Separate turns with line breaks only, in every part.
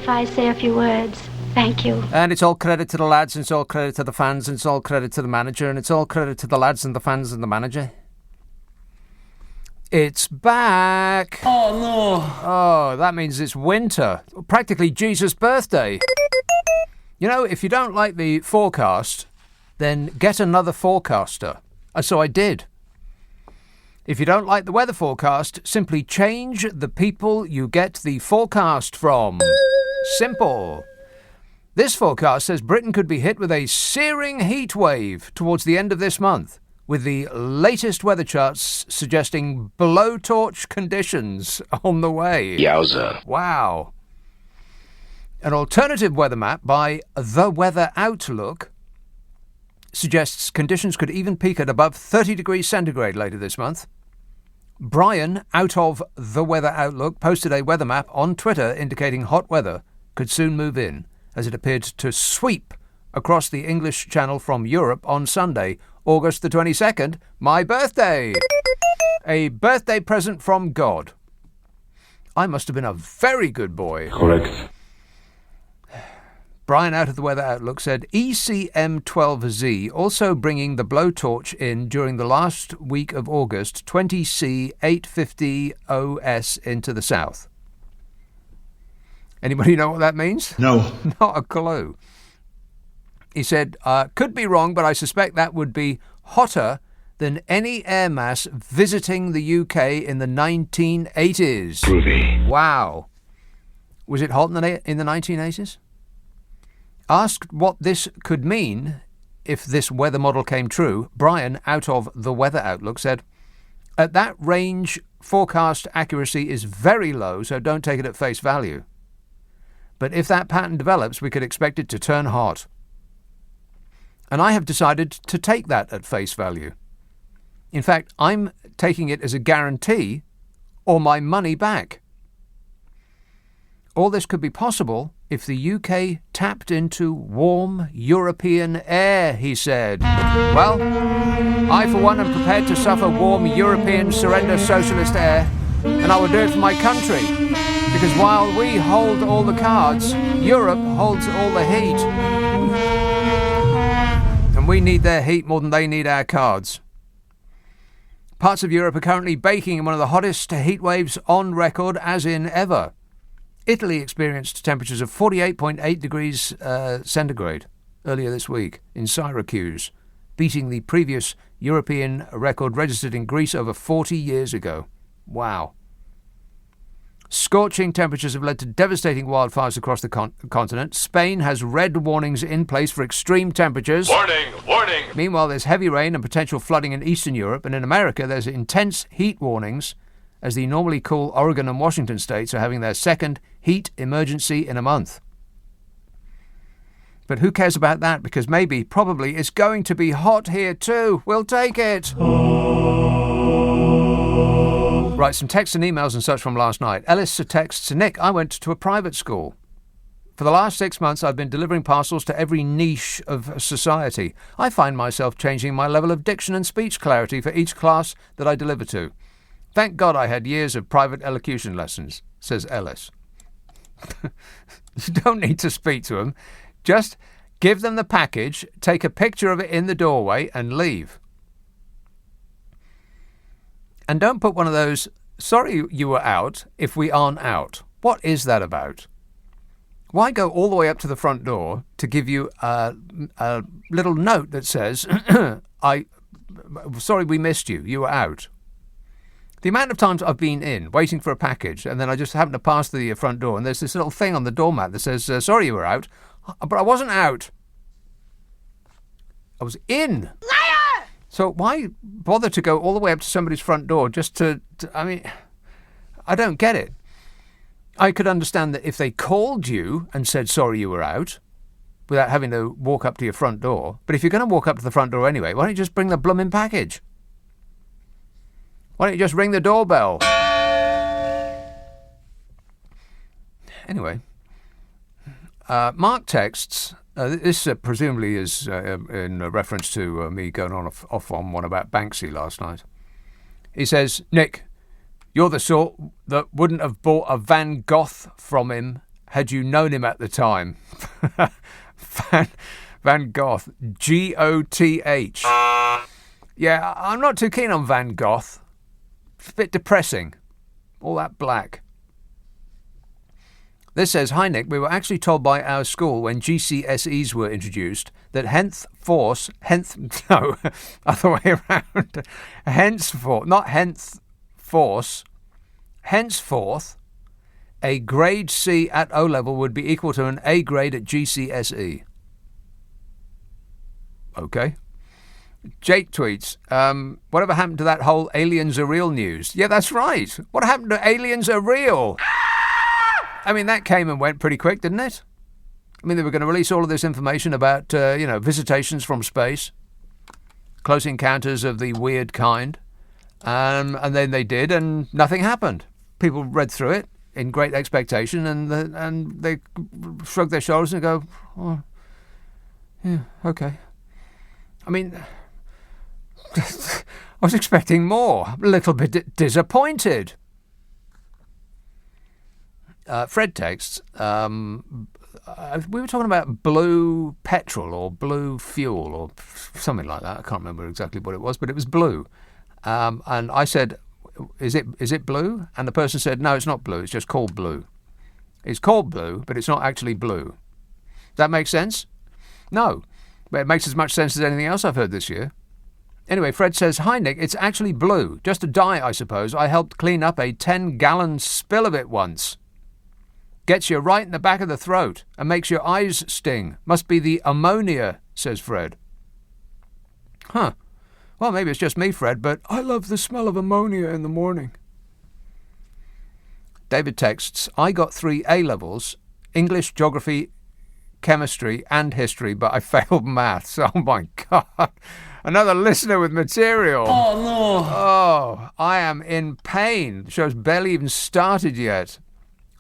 if I say a few words? Thank you.
And it's all credit to the lads, and it's all credit to the fans, and it's all credit to the manager, and it's all credit to the lads and the fans and the manager. It's back.
Oh, no.
Oh, that means it's winter. Practically Jesus' birthday. You know, if you don't like the forecast, then get another forecaster. So I did. If you don't like the weather forecast, simply change the people you get the forecast from. Simple. This forecast says Britain could be hit with a searing heat wave towards the end of this month, with the latest weather charts suggesting blowtorch conditions on the way.
Yowza.
Wow. An alternative weather map by The Weather Outlook suggests conditions could even peak at above 30 degrees centigrade later this month. Brian, out of The Weather Outlook, posted a weather map on Twitter indicating hot weather could soon move in, as it appeared to sweep across the English Channel from Europe on Sunday, August the 22nd, my birthday. A birthday present from God. I must have been a very good boy.
Correct.
Brian out of the Weather Outlook said ECM12Z also bringing the blowtorch in during the last week of August, 20C850 OS into the south. Anybody know what that means?
No.
Not a clue. He said, could be wrong, but I suspect that would be hotter than any air mass visiting the UK in the 1980s.
Groovy.
Wow. Was it hot in the 1980s? Asked what this could mean if this weather model came true, Brian, out of The Weather Outlook, said, at that range, forecast accuracy is very low, so don't take it at face value. But if that pattern develops, we could expect it to turn hot. And I have decided to take that at face value. In fact, I'm taking it as a guarantee or my money back. All this could be possible if the UK tapped into warm European air, he said. Well, I for one am prepared to suffer warm European surrender socialist air, and I will do it for my country. Because while we hold all the cards, Europe holds all the heat. And we need their heat more than they need our cards. Parts of Europe are currently baking in one of the hottest heat waves on record, as in ever. Italy experienced temperatures of 48.8 degrees centigrade earlier this week in Syracuse, beating the previous European record registered in Greece over 40 years ago. Wow. Scorching temperatures have led to devastating wildfires across the continent. Spain has red warnings in place for extreme temperatures.
Warning! Warning!
Meanwhile, there's heavy rain and potential flooding in eastern Europe, and in America there's intense heat warnings as the normally cool Oregon and Washington states are having their second heat emergency in a month. But who cares about that? Because maybe, probably, it's going to be hot here too. We'll take it. Right, some texts and emails and such from last night. Ellis texts, Nick, I went to a private school. For the last 6 months, I've been delivering parcels to every niche of society. I find myself changing my level of diction and speech clarity for each class that I deliver to. Thank God I had years of private elocution lessons, says Ellis. You don't need to speak to them. Just give them the package, take a picture of it in the doorway and leave. And don't put one of those, sorry you were out, if we aren't out. What is that about? Why go all the way up to the front door to give you a little note that says, sorry we missed you, you were out? The amount of times I've been in, waiting for a package, and then I just happen to pass the front door, and there's this little thing on the doormat that says, sorry you were out, but I wasn't out. I was in. Liar! So why bother to go all the way up to somebody's front door just to I don't get it. I could understand that if they called you and said, sorry you were out, without having to walk up to your front door, but if you're going to walk up to the front door anyway, why don't you just bring the blooming package? Why don't you just ring the doorbell? Anyway, Mark texts, this presumably is in reference to me going off on one about Banksy last night. He says, Nick, you're the sort that wouldn't have bought a Van Gogh from him had you known him at the time. Van Gogh, Goth. Yeah, I'm not too keen on Van Gogh. It's a bit depressing. All that black. This says, "Hi Nick, we were actually told by our school when GCSEs were introduced that henceforth, other way around, henceforth, a grade C at O-level would be equal to an A grade at GCSE. Okay. Jake tweets, whatever happened to that whole aliens are real news? Yeah, that's right. What happened to aliens are real? I mean, that came and went pretty quick, didn't it? I mean, they were going to release all of this information about, visitations from space, close encounters of the weird kind, and then they did, and nothing happened. People read through it in great expectation, and they shrug their shoulders and go, "Oh, yeah, okay." I mean, I was expecting more. A little bit disappointed. Fred texts, we were talking about blue petrol or blue fuel or something like that. I can't remember exactly what it was, but it was blue. And I said, is it blue? And the person said, no, it's not blue. It's just called blue. It's called blue, but it's not actually blue. That makes sense? No. But it makes as much sense as anything else I've heard this year. Anyway, Fred says, "Hi Nick, it's actually blue. Just a dye, I suppose. I helped clean up a 10-gallon spill of it once. Gets you right in the back of the throat and makes your eyes sting. Must be the ammonia," says Fred. Huh. Well, maybe it's just me, Fred, but I love the smell of ammonia in the morning. David texts, "I got 3 A-levels, English, Geography, Chemistry and History, but I failed maths." Oh, my God. Another listener with material.
Oh, no.
Oh, I am in pain. The show's barely even started yet.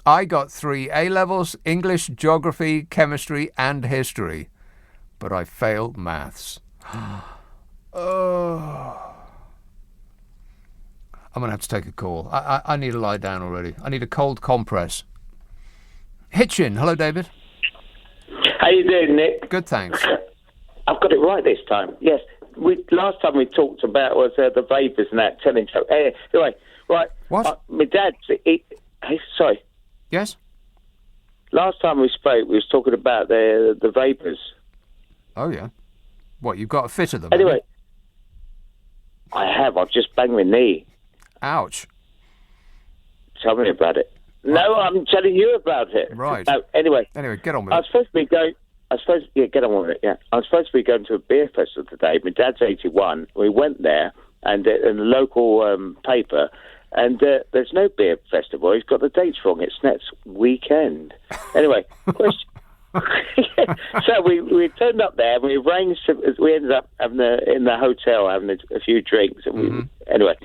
I got 3 A-levels, English, Geography, Chemistry and History, but I failed maths. Oh. I'm going to have to take a call. I need to lie down already. I need a cold compress. Hitchin. Hello, David.
How you doing, Nick?
Good, thanks.
I've got it right this time. Yes. Last time we talked about was the vapors and that telling joke. Anyway, right.
What?
My dad. Sorry.
Yes?
Last time we spoke, we was talking about the vapors.
Oh, yeah. What, you've got a fit of them?
Anyway, I have. I've just banged my knee.
Ouch.
Tell me about it. No, I'm telling you about it.
Right.
Anyway,
get on with it.
I was supposed to be going. Get on with it. Yeah, I was supposed to be going to a beer festival today. My dad's 81. We went there, and in the local paper, and there's no beer festival. He's got the dates wrong. It's next weekend. Anyway, question. So we turned up there. We arranged. We ended up having in the hotel having a few drinks. And anyway,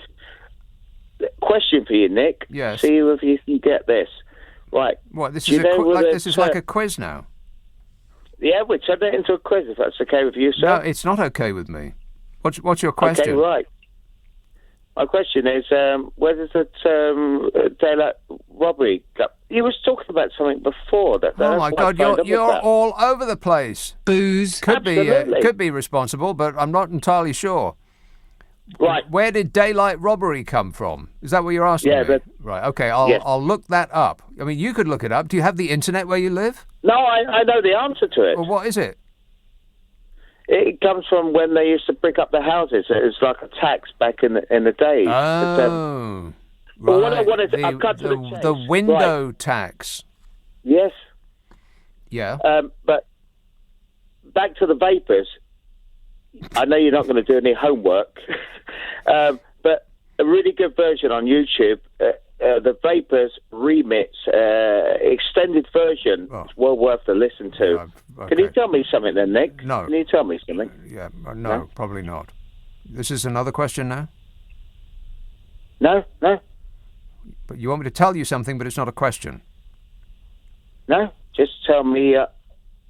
question for you, Nick.
Yes.
See if you can get this. Right.
What? This is like a quiz now.
Yeah, we turned it into a quiz, if that's okay with you, sir.
No, it's not okay with me. What's your question?
Okay, right. My question is, where does the daylight robbery go? You was talking about something before. Oh,
my God, you're all over the place.
Booze.
Could be responsible, but I'm not entirely sure.
Right.
Where did daylight robbery come from? Is that what you're asking me? Right, okay, I'll look that up. I mean, you could look it up. Do you have the internet where you live?
No, I know the answer to it.
Well, what is it?
It comes from when they used to brick up the houses. It was like a tax back in the days.
Oh,
but
right.
what I wanted to cut to the chase.
The window tax.
Yes.
Yeah.
But back to the vapors. I know you're not going to do any homework, but a really good version on YouTube, the Vapors remix, extended version, is well worth a listen to.
Okay.
Can you tell me something then, Nick?
No.
Can you tell me something?
Yeah, no, probably not. This is another question now?
No.
But you want me to tell you something, but it's not a question?
No, just tell me...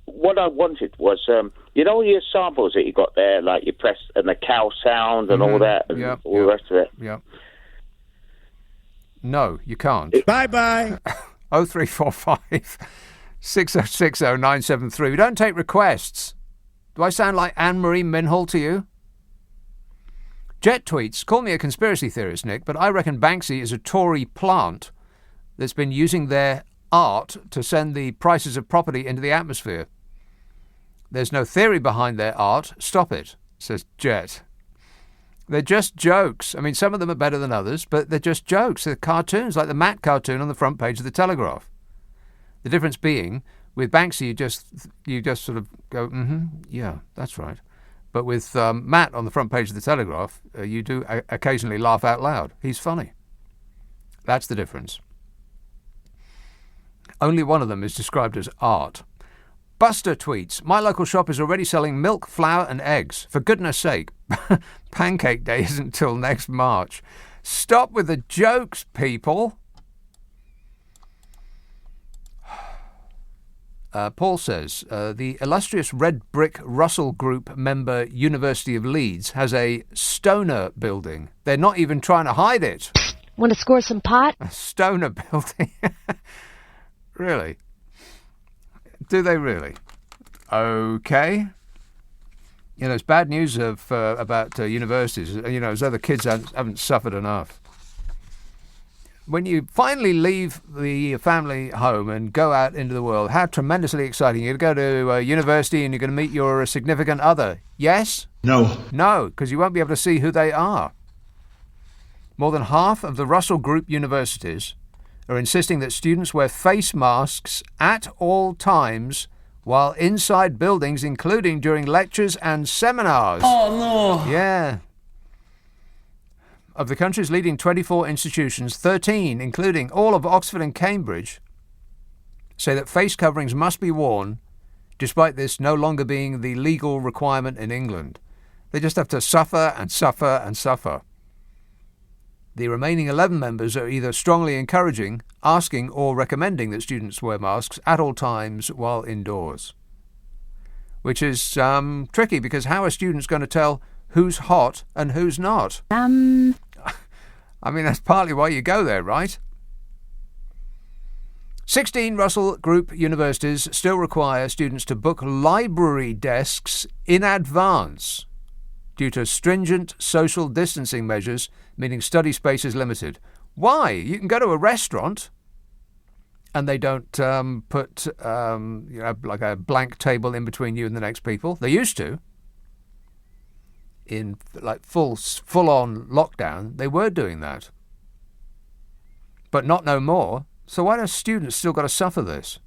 what I wanted was, all your samples that you got there, like you press and the cow sound and all that, and all the rest of it.
Yeah. No, you can't.
Bye-bye.
0345 6060 973. We don't take requests. Do I sound like Anne-Marie Minhall to you? Jet tweets, call me a conspiracy theorist, Nick, but I reckon Banksy is a Tory plant that's been using their art to send the prices of property into the atmosphere. There's no theory behind their art. Stop it, says Jet. They're just jokes. I mean, some of them are better than others, but they're just jokes. They're cartoons, like the Matt cartoon on the front page of the Telegraph. The difference being, with Banksy, you just sort of go, yeah, that's right. But with Matt on the front page of the Telegraph, you do occasionally laugh out loud. He's funny. That's the difference. Only one of them is described as art. Buster tweets, my local shop is already selling milk, flour and eggs. For goodness sake, Pancake Day isn't till next March. Stop with the jokes, people. Paul says, the illustrious Red Brick Russell Group member University of Leeds has a stoner building. They're not even trying to hide it.
Want to score some pot?
A stoner building? Really? Do they really? Okay. You know, it's bad news about universities. You know, as though the kids haven't suffered enough. When you finally leave the family home and go out into the world, how tremendously exciting. You're going to go to university and you're going to meet your significant other. Yes?
No.
No, because you won't be able to see who they are. More than half of the Russell Group universities are insisting that students wear face masks at all times while inside buildings, including during lectures and seminars.
Oh, no.
Yeah. Of the country's leading 24 institutions, 13, including all of Oxford and Cambridge, say that face coverings must be worn, despite this no longer being the legal requirement in England. They just have to suffer and suffer and suffer. The remaining 11 members are either strongly encouraging, asking or recommending that students wear masks at all times while indoors. Which is tricky, because how are students going to tell who's hot and who's not? I mean, that's partly why you go there, right? 16 Russell Group universities still require students to book library desks in advance due to stringent social distancing measures, meaning study space is limited. Why? You can go to a restaurant and they don't put like a blank table in between you and the next people. They used to. In like full-on lockdown, they were doing that. But not no more. So why do students still got to suffer this?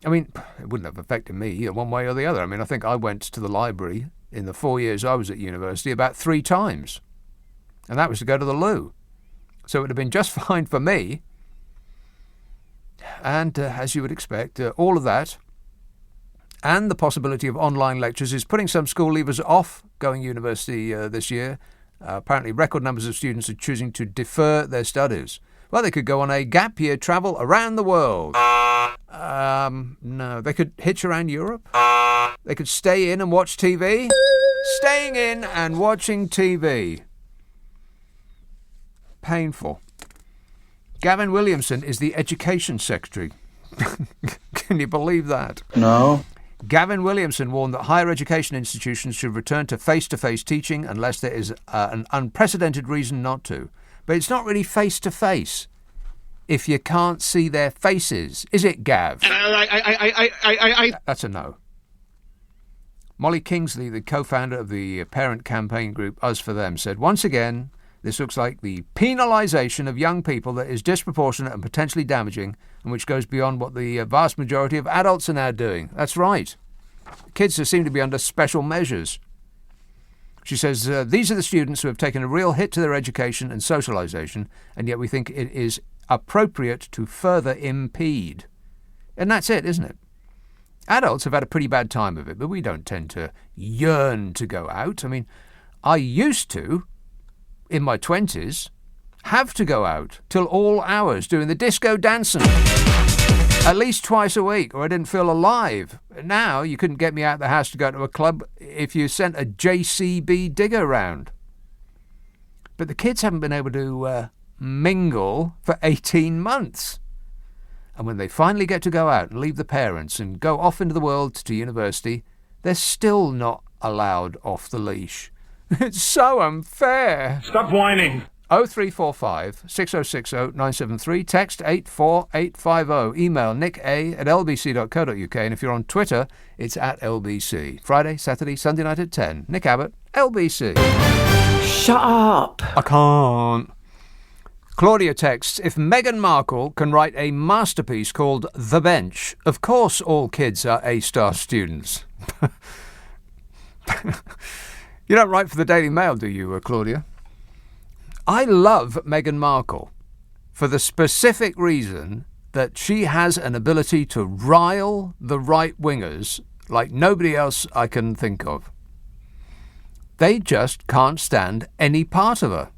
I mean, it wouldn't have affected me one way or the other. I mean, I think I went to the library in the 4 years I was at university about 3 times. And that was to go to the loo. So it would have been just fine for me. And as you would expect, all of that and the possibility of online lectures is putting some school leavers off going university this year. Apparently record numbers of students are choosing to defer their studies. Well, they could go on a gap year travel around the world. No, they could hitch around Europe. They could stay in and watch TV. Staying in and watching TV. Painful. Gavin Williamson is the Education Secretary. Can you believe that?
No.
Gavin Williamson warned that higher education institutions should return to face-to-face teaching unless there is an unprecedented reason not to. But it's not really face-to-face if you can't see their faces, is it, Gav? That's a no. Molly Kingsley, the co-founder of the parent campaign group Us For Them, said, once again, this looks like the penalisation of young people that is disproportionate and potentially damaging, and which goes beyond what the vast majority of adults are now doing. That's right. Kids seem to be under special measures. She says, these are the students who have taken a real hit to their education and socialisation, and yet we think it is appropriate to further impede. And that's it, isn't it? Adults have had a pretty bad time of it, but we don't tend to yearn to go out. I mean, I used to, in my 20s, have to go out till all hours doing the disco dancing at least twice a week, or I didn't feel alive. Now you couldn't get me out of the house to go to a club if you sent a JCB digger round. But the kids haven't been able to mingle for 18 months. And when they finally get to go out and leave the parents and go off into the world to university, they're still not allowed off the leash. It's so unfair.
Stop whining.
0345 6060 973, text 84850, email nicka@lbc.co.uk, and if you're on Twitter, it's @LBC. Friday, Saturday, Sunday night at 10. Nick Abbott, LBC.
Shut up.
I can't. Claudia texts, if Meghan Markle can write a masterpiece called The Bench, of course all kids are A-star students. You don't write for the Daily Mail, do you, Claudia? I love Meghan Markle for the specific reason that she has an ability to rile the right-wingers like nobody else I can think of. They just can't stand any part of her.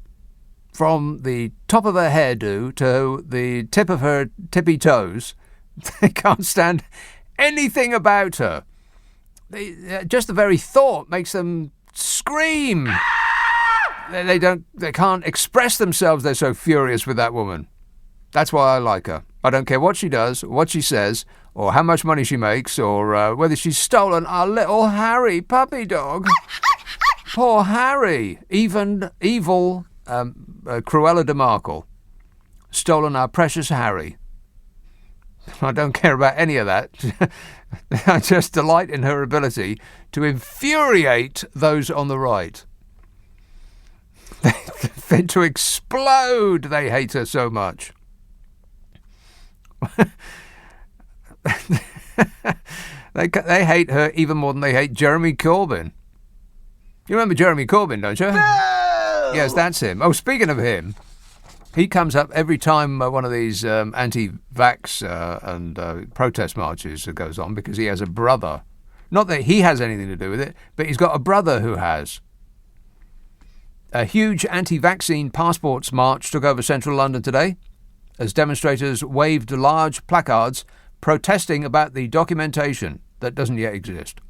From the top of her hairdo to the tip of her tippy toes, they can't stand anything about her. Just the very thought makes them scream. They can't express themselves. They're so furious with that woman. That's why I like her. I don't care what she does, what she says, or how much money she makes, or whether she's stolen our little Harry puppy dog. Poor Harry. Even evil Cruella de Markle. Stolen our precious Harry. I don't care about any of that. I just delight in her ability to infuriate those on the right. They're fit to explode. They hate her so much. They hate her even more than they hate Jeremy Corbyn. You remember Jeremy Corbyn, don't you? No! Yes, that's him. Oh, speaking of him, he comes up every time one of these anti-vax and protest marches goes on because he has a brother. Not that he has anything to do with it, but he's got a brother who has. A huge anti-vaccine passports march took over central London today as demonstrators waved large placards protesting about the documentation that doesn't yet exist.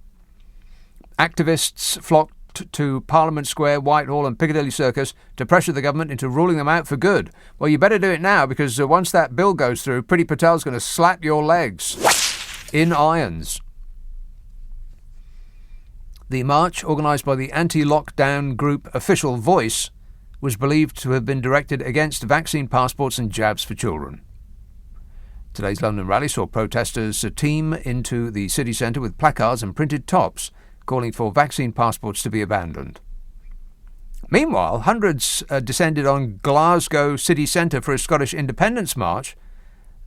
Activists flocked to Parliament Square, Whitehall and Piccadilly Circus to pressure the government into ruling them out for good. Well, you better do it now because once that bill goes through, Priti Patel's going to slap your legs in irons. The march, organised by the anti-lockdown group Official Voice, was believed to have been directed against vaccine passports and jabs for children. Today's London rally saw protesters team into the city centre with placards and printed tops calling for vaccine passports to be abandoned. Meanwhile, hundreds descended on Glasgow city centre for a Scottish independence march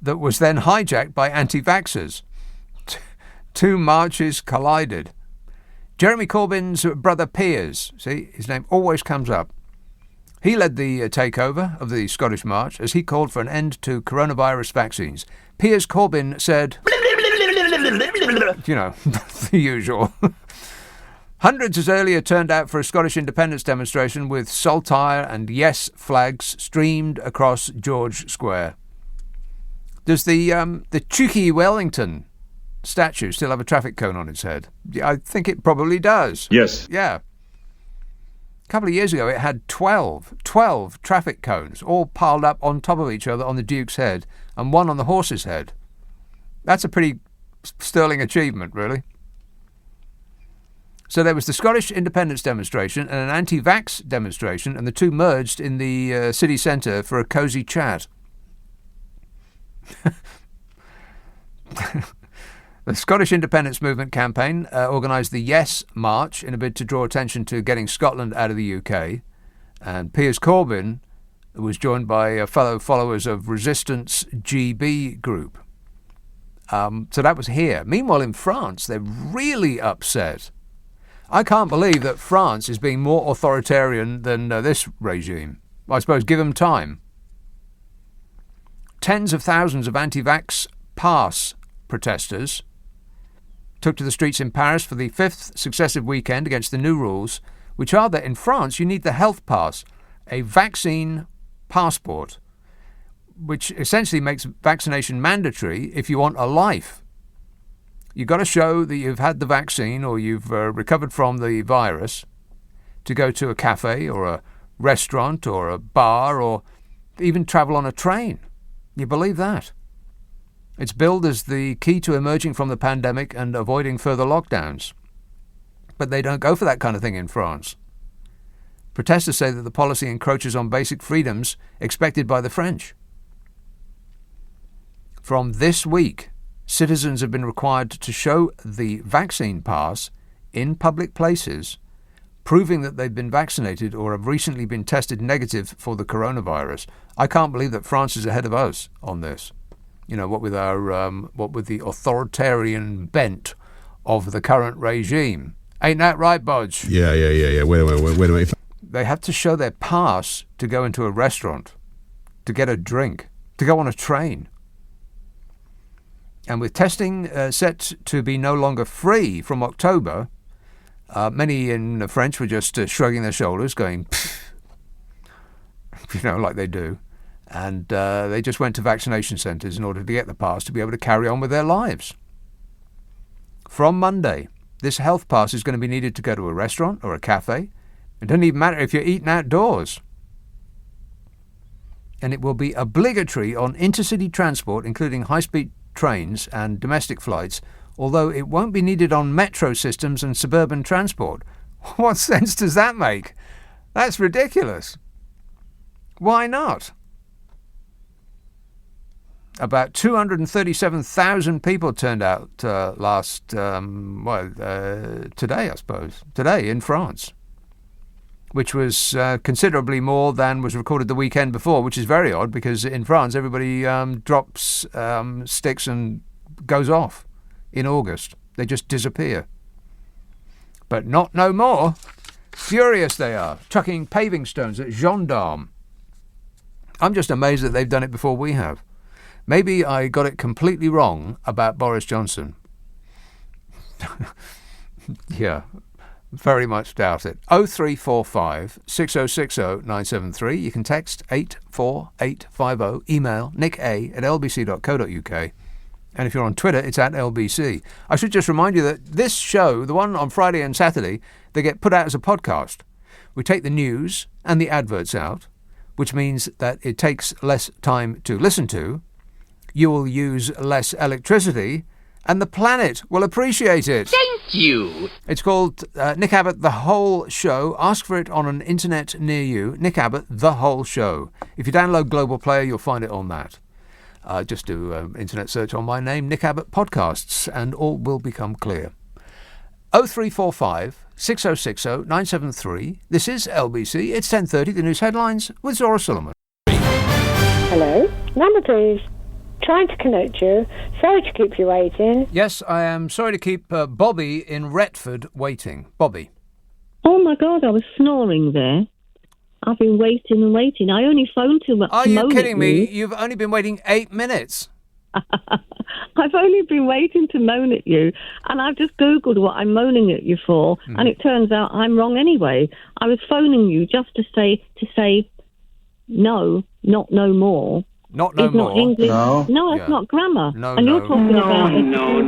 that was then hijacked by anti-vaxxers. Two marches collided. Jeremy Corbyn's brother Piers, see, his name always comes up. He led the takeover of the Scottish march as he called for an end to coronavirus vaccines. Piers Corbyn said, you know, the usual. Hundreds as earlier turned out for a Scottish independence demonstration with Saltire and Yes flags streamed across George Square. Does the Chucky Wellington statue still have a traffic cone on its head? I think it probably does.
Yes.
Yeah. A couple of years ago, it had 12 traffic cones, all piled up on top of each other on the Duke's head, and one on the horse's head. That's a pretty sterling achievement, really. So there was the Scottish independence demonstration and an anti-vax demonstration, and the two merged in the city centre for a cosy chat. The Scottish Independence Movement campaign organised the Yes March in a bid to draw attention to getting Scotland out of the UK. And Piers Corbyn was joined by fellow followers of Resistance GB group. So that was here. Meanwhile, in France, they're really upset. I can't believe that France is being more authoritarian than this regime. I suppose give them time. Tens of thousands of anti-vax pass protesters took to the streets in Paris for the fifth successive weekend against the new rules, which are that in France you need the health pass, a vaccine passport, which essentially makes vaccination mandatory if you want a life. You've got to show that you've had the vaccine or you've recovered from the virus to go to a cafe or a restaurant or a bar or even travel on a train. You believe that? It's billed as the key to emerging from the pandemic and avoiding further lockdowns. But they don't go for that kind of thing in France. Protesters say that the policy encroaches on basic freedoms expected by the French. From this week, citizens have been required to show the vaccine pass in public places, proving that they've been vaccinated or have recently been tested negative for the coronavirus. I can't believe that France is ahead of us on this. You know, what with the authoritarian bent of the current regime. Ain't that right, Bodge?
Yeah. Wait a minute.
They have to show their pass to go into a restaurant, to get a drink, to go on a train. And with testing set to be no longer free from October, many in the French were just shrugging their shoulders, going, like they do. And they just went to vaccination centres in order to get the pass to be able to carry on with their lives. From Monday, this health pass is going to be needed to go to a restaurant or a cafe. It doesn't even matter if you're eating outdoors. And it will be obligatory on intercity transport, including high-speed trains and domestic flights, although it won't be needed on metro systems and suburban transport. What sense does that make? That's ridiculous. Why not? About 237,000 people turned out today, I suppose. Today in France. Which was considerably more than was recorded the weekend before, which is very odd because in France everybody drops sticks and goes off in August. They just disappear. But not no more. Furious they are, chucking paving stones at gendarmes. I'm just amazed that they've done it before we have. Maybe I got it completely wrong about Boris Johnson. Yeah. Very much doubt it. 0345 6060 973. You can text 84850. Email nicka@lbc.co.uk. And if you're on Twitter, it's @LBC. I should just remind you that this show, the one on Friday and Saturday, they get put out as a podcast. We take the news and the adverts out, which means that it takes less time to listen to. You will use less electricity, and the planet will appreciate it.
Thank you.
It's called Nick Abbott, The Whole Show. Ask for it on an internet near you. Nick Abbott, The Whole Show. If you download Global Player, you'll find it on that. Just do internet search on my name, Nick Abbott Podcasts, and all will become clear. 0345 6060 973. This is LBC. It's 10:30. The news headlines with Zora Solomon.
Hello? Number please. Trying to connect you. Sorry to keep you waiting.
Yes, I am sorry to keep Bobby in Retford waiting. Bobby.
Oh my God, I was snoring there. I've been waiting and waiting. I only phoned too much.
Are you kidding me? You've only been waiting 8 minutes.
I've only been waiting to moan at you, and I've just Googled what I'm moaning at you for, and it turns out I'm wrong anyway. I was phoning you just to say no, not no more.
Not no
it's
more.
Not English. No, it's not grammar. And you're talking about
No.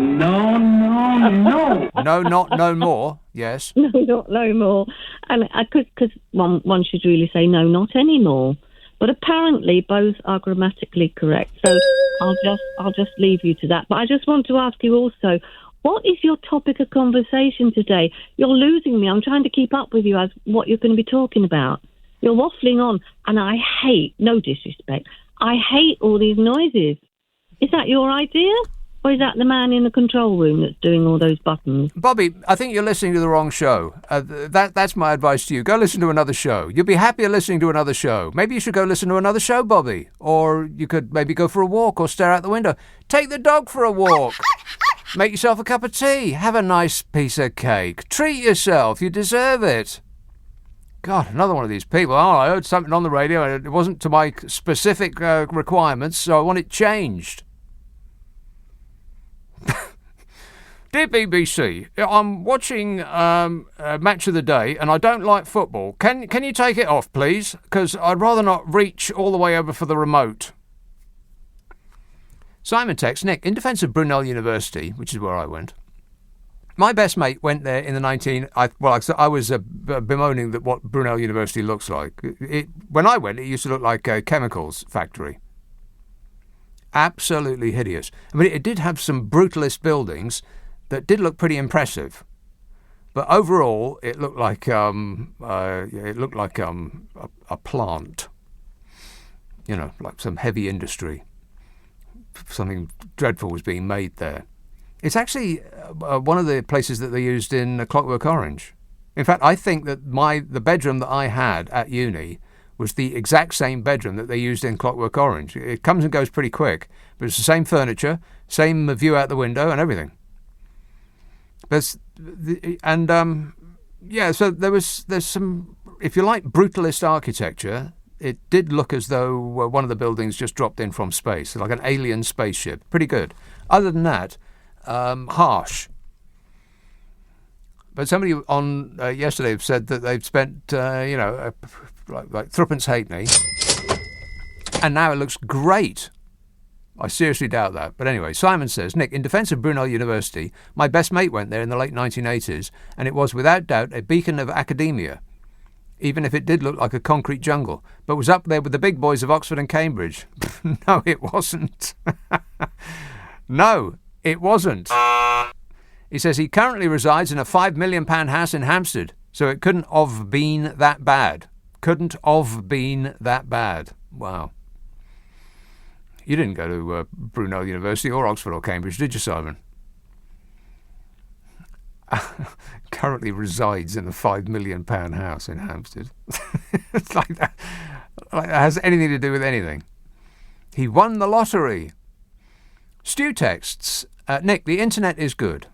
No, not no more. Yes.
No, not no more. And I could, because one should really say no, not anymore. But apparently both are grammatically correct. So I'll just leave you to that. But I just want to ask you also, what is your topic of conversation today? You're losing me. I'm trying to keep up with you as what you're going to be talking about. You're waffling on, and I hate, no disrespect, I hate all these noises. Is that your idea? Or is that the man in the control room that's doing all those buttons?
Bobby, I think you're listening to the wrong show. That's my advice to you. Go listen to another show. You'll be happier listening to another show. Maybe you should go listen to another show, Bobby. Or you could maybe go for a walk or stare out the window. Take the dog for a walk. Make yourself a cup of tea. Have a nice piece of cake. Treat yourself. You deserve it. God, another one of these people. Oh, I heard something on the radio and it wasn't to my specific requirements, so I want it changed. Dear BBC, I'm watching Match of the Day and I don't like football. Can you take it off, please? Because I'd rather not reach all the way over for the remote. Simon texts, Nick, in defence of Brunel University, which is where I went, my best mate went there in the I was bemoaning that what Brunel University looks like. When I went, it used to look like a chemicals factory. Absolutely hideous. I mean, it did have some brutalist buildings that did look pretty impressive, but overall, it looked like a plant. You know, like some heavy industry. Something dreadful was being made there. It's actually one of the places that they used in Clockwork Orange. In fact, I think that the bedroom that I had at uni was the exact same bedroom that they used in Clockwork Orange. It comes and goes pretty quick, but it's the same furniture, same view out the window and everything. So there's some, if you like, brutalist architecture. It did look as though one of the buildings just dropped in from space, like an alien spaceship. Pretty good. Other than that, harsh. But somebody on yesterday said that they've spent, like threepence halfpenny, and now it looks great. I seriously doubt that. But anyway, Simon says, Nick, in defence of Brunel University, my best mate went there in the late 1980s, and it was without doubt a beacon of academia, even if it did look like a concrete jungle, but was up there with the big boys of Oxford and Cambridge. No, it wasn't. No, it wasn't. He says he currently resides in a £5 million house in Hampstead, so it couldn't have been that bad. Couldn't have been that bad. Wow. You didn't go to Brunel University or Oxford or Cambridge, did you, Simon? Currently resides in a £5 million house in Hampstead. It's like that. Like that has anything to do with anything. He won the lottery. Stu texts, Nick, the internet is good.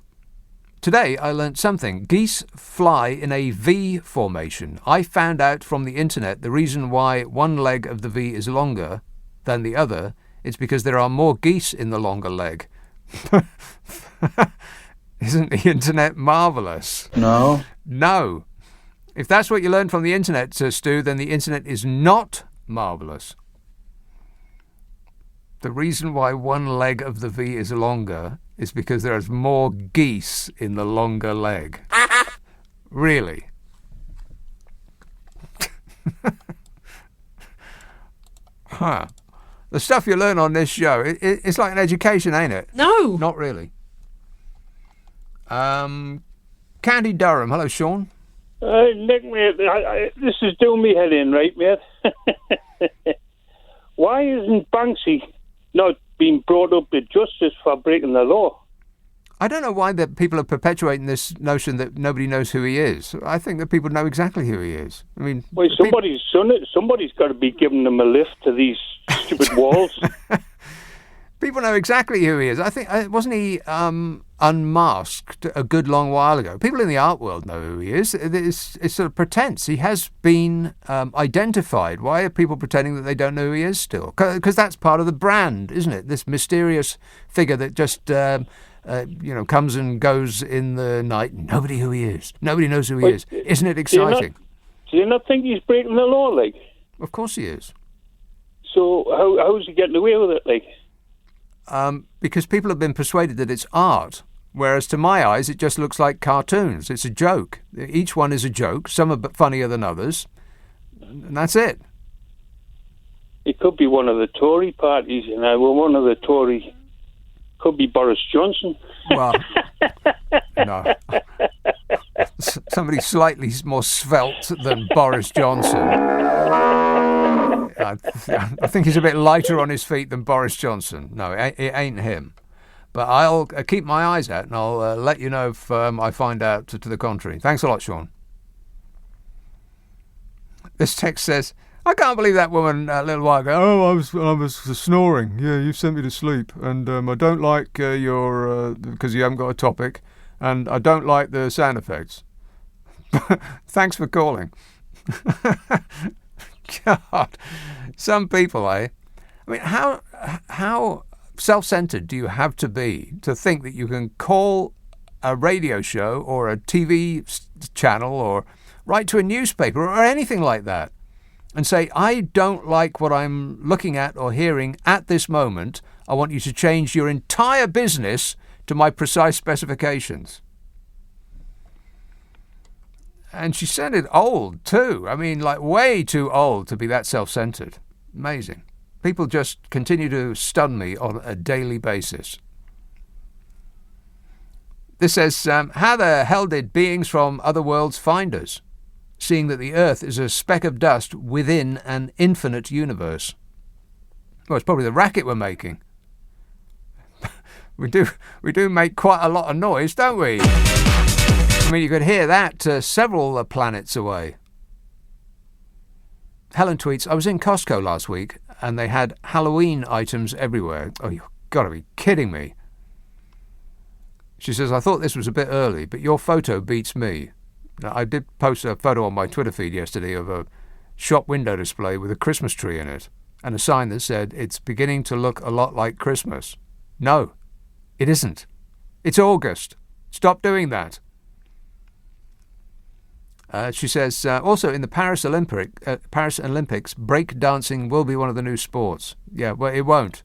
Today I learnt something. Geese fly in a V formation. I found out from the internet the reason why one leg of the V is longer than the other. It's because there are more geese in the longer leg. Isn't the internet marvellous?
No.
No. If that's what you learned from the internet, Sir Stu, then the internet is not marvellous. The reason why one leg of the V is longer is because there is more geese in the longer leg. Really? Huh. The stuff you learn on this show, it's like an education, ain't it?
No.
Not really. County Durham. Hello, Sean.
Nick, mate, this is doing me head in, right, mate? Why isn't Banksy not being brought up with justice for breaking the law?
I don't know why that people are perpetuating this notion that nobody knows who he is. I think that people know exactly who he is. I mean,
well, somebody's got to be giving them a lift to these stupid walls.
People know exactly who he is. I think, wasn't he unmasked a good long while ago? People in the art world know who he is. It's sort of pretense. He has been identified. Why are people pretending that they don't know who he is still? Because that's part of the brand, isn't it? This mysterious figure that just comes and goes in the night. Nobody who he is. Nobody knows who he is. Isn't it exciting?
Do you not think he's breaking the law, like?
Of course he is.
So how's he getting away with it, like?
Because people have been persuaded that it's art, whereas to my eyes it just looks like cartoons. It's a joke. Each one is a joke. Some are funnier than others, and that's it.
It could be one of the Tory parties, one of the Tory... Could be Boris Johnson.
Well, no. Somebody slightly more svelte than Boris Johnson. I think he's a bit lighter on his feet than Boris Johnson. No, it ain't him. But I'll keep my eyes out and I'll let you know if I find out to the contrary. Thanks a lot, Sean. This text says, I can't believe that woman a little while ago. Oh, I was snoring. Yeah, you sent me to sleep. And I don't like your... because you haven't got a topic. And I don't like the sound effects. Thanks for calling. God. Some people, eh? I mean, how self-centered do you have to be to think that you can call a radio show or a TV channel or write to a newspaper or anything like that and say, I don't like what I'm looking at or hearing at this moment. I want you to change your entire business to my precise specifications. And she sounded old too. I mean, like way too old to be that self-centered. Amazing. People just continue to stun me on a daily basis. This says, how the hell did beings from other worlds find us, seeing that the Earth is a speck of dust within an infinite universe? Well, it's probably the racket we're making. We do make quite a lot of noise, don't we? I mean, you could hear that several planets away. Helen tweets, I was in Costco last week and they had Halloween items everywhere. Oh, you've got to be kidding me. She says, I thought this was a bit early, but your photo beats me. Now, I did post a photo on my Twitter feed yesterday of a shop window display with a Christmas tree in it and a sign that said, it's beginning to look a lot like Christmas. No, it isn't. It's August. Stop doing that. She says, also in the Paris Olympics, break dancing will be one of the new sports. Yeah, well, it won't.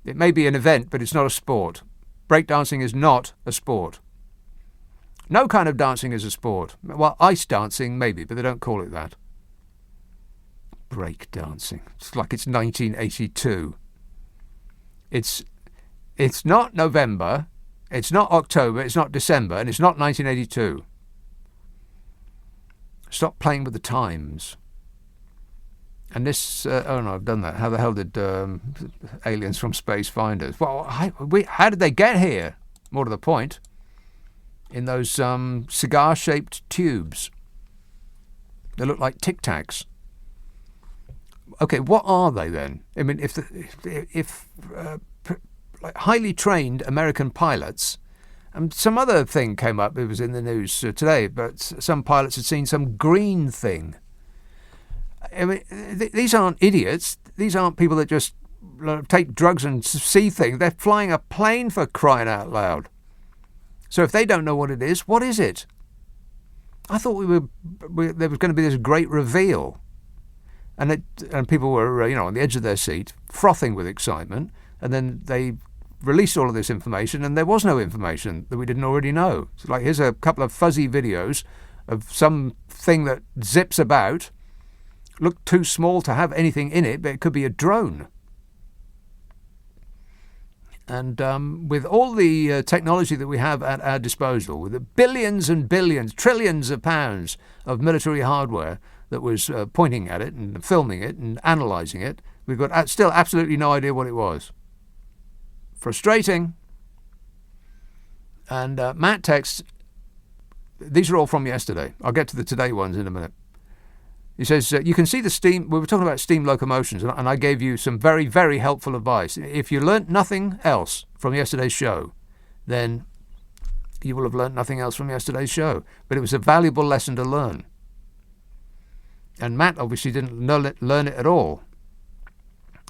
It may be an event, but it's not a sport. Break dancing is not a sport. No kind of dancing is a sport. Well, ice dancing, maybe, but they don't call it that. Break dancing. It's like it's 1982. It's not November, it's not October, it's not December, and it's not 1982. Stop playing with the times. And this, oh no, I've done that. How the hell did aliens from space find us? Well, how did they get here? More to the point, in those cigar-shaped tubes. They look like Tic Tacs. Okay, what are they then? I mean, if like highly trained American pilots. Some other thing came up, it was in the news today, but some pilots had seen some green thing. I mean, these aren't idiots. These aren't people that just take drugs and see things. They're flying a plane, for crying out loud. So if they don't know what it is, what is it? I thought there was going to be this great reveal. And people were, on the edge of their seat, frothing with excitement, and then they released all of this information, and there was no information that we didn't already know. So, like, here's a couple of fuzzy videos of something that zips about, looked too small to have anything in it, but it could be a drone. And with all the technology that we have at our disposal, with the billions and billions, trillions of pounds of military hardware that was pointing at it and filming it and analysing it, we've got still absolutely no idea what it was. Frustrating. And Matt texts, these are all from yesterday. I'll get to the today ones in a minute. He says, you can see the steam, we were talking about steam locomotions, and I gave you some very, very helpful advice. If you learnt nothing else from yesterday's show, then you will have learnt nothing else from yesterday's show. But it was a valuable lesson to learn. And Matt obviously didn't learn it at all.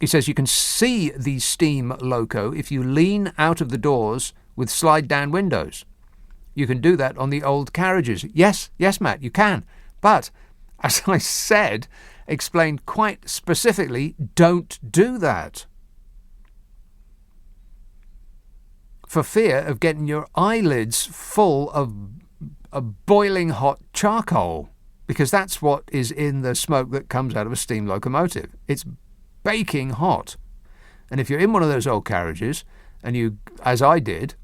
He says you can see the steam loco if you lean out of the doors with slide-down windows. You can do that on the old carriages. Yes, Matt, you can. But, as I said, explained quite specifically, don't do that. For fear of getting your eyelids full of boiling hot charcoal, because that's what is in the smoke that comes out of a steam locomotive. It's baking hot. And if you're in one of those old carriages and you, as I did,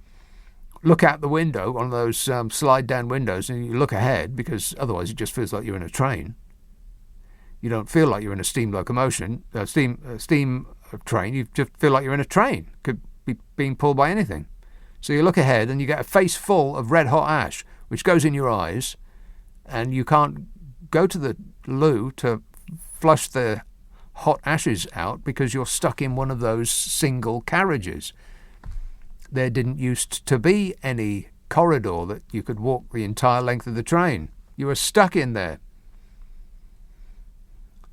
look out the window, one of those slide down windows, and you look ahead, because otherwise it just feels like you're in a train. You don't feel like you're in a steam locomotion, steam train. You just feel like you're in a train. Could be being pulled by anything. So you look ahead and you get a face full of red hot ash, which goes in your eyes, and you can't go to the loo to flush the hot ashes out because you're stuck in one of those single carriages. There didn't used to be any corridor that you could walk the entire length of the train. You were stuck in there.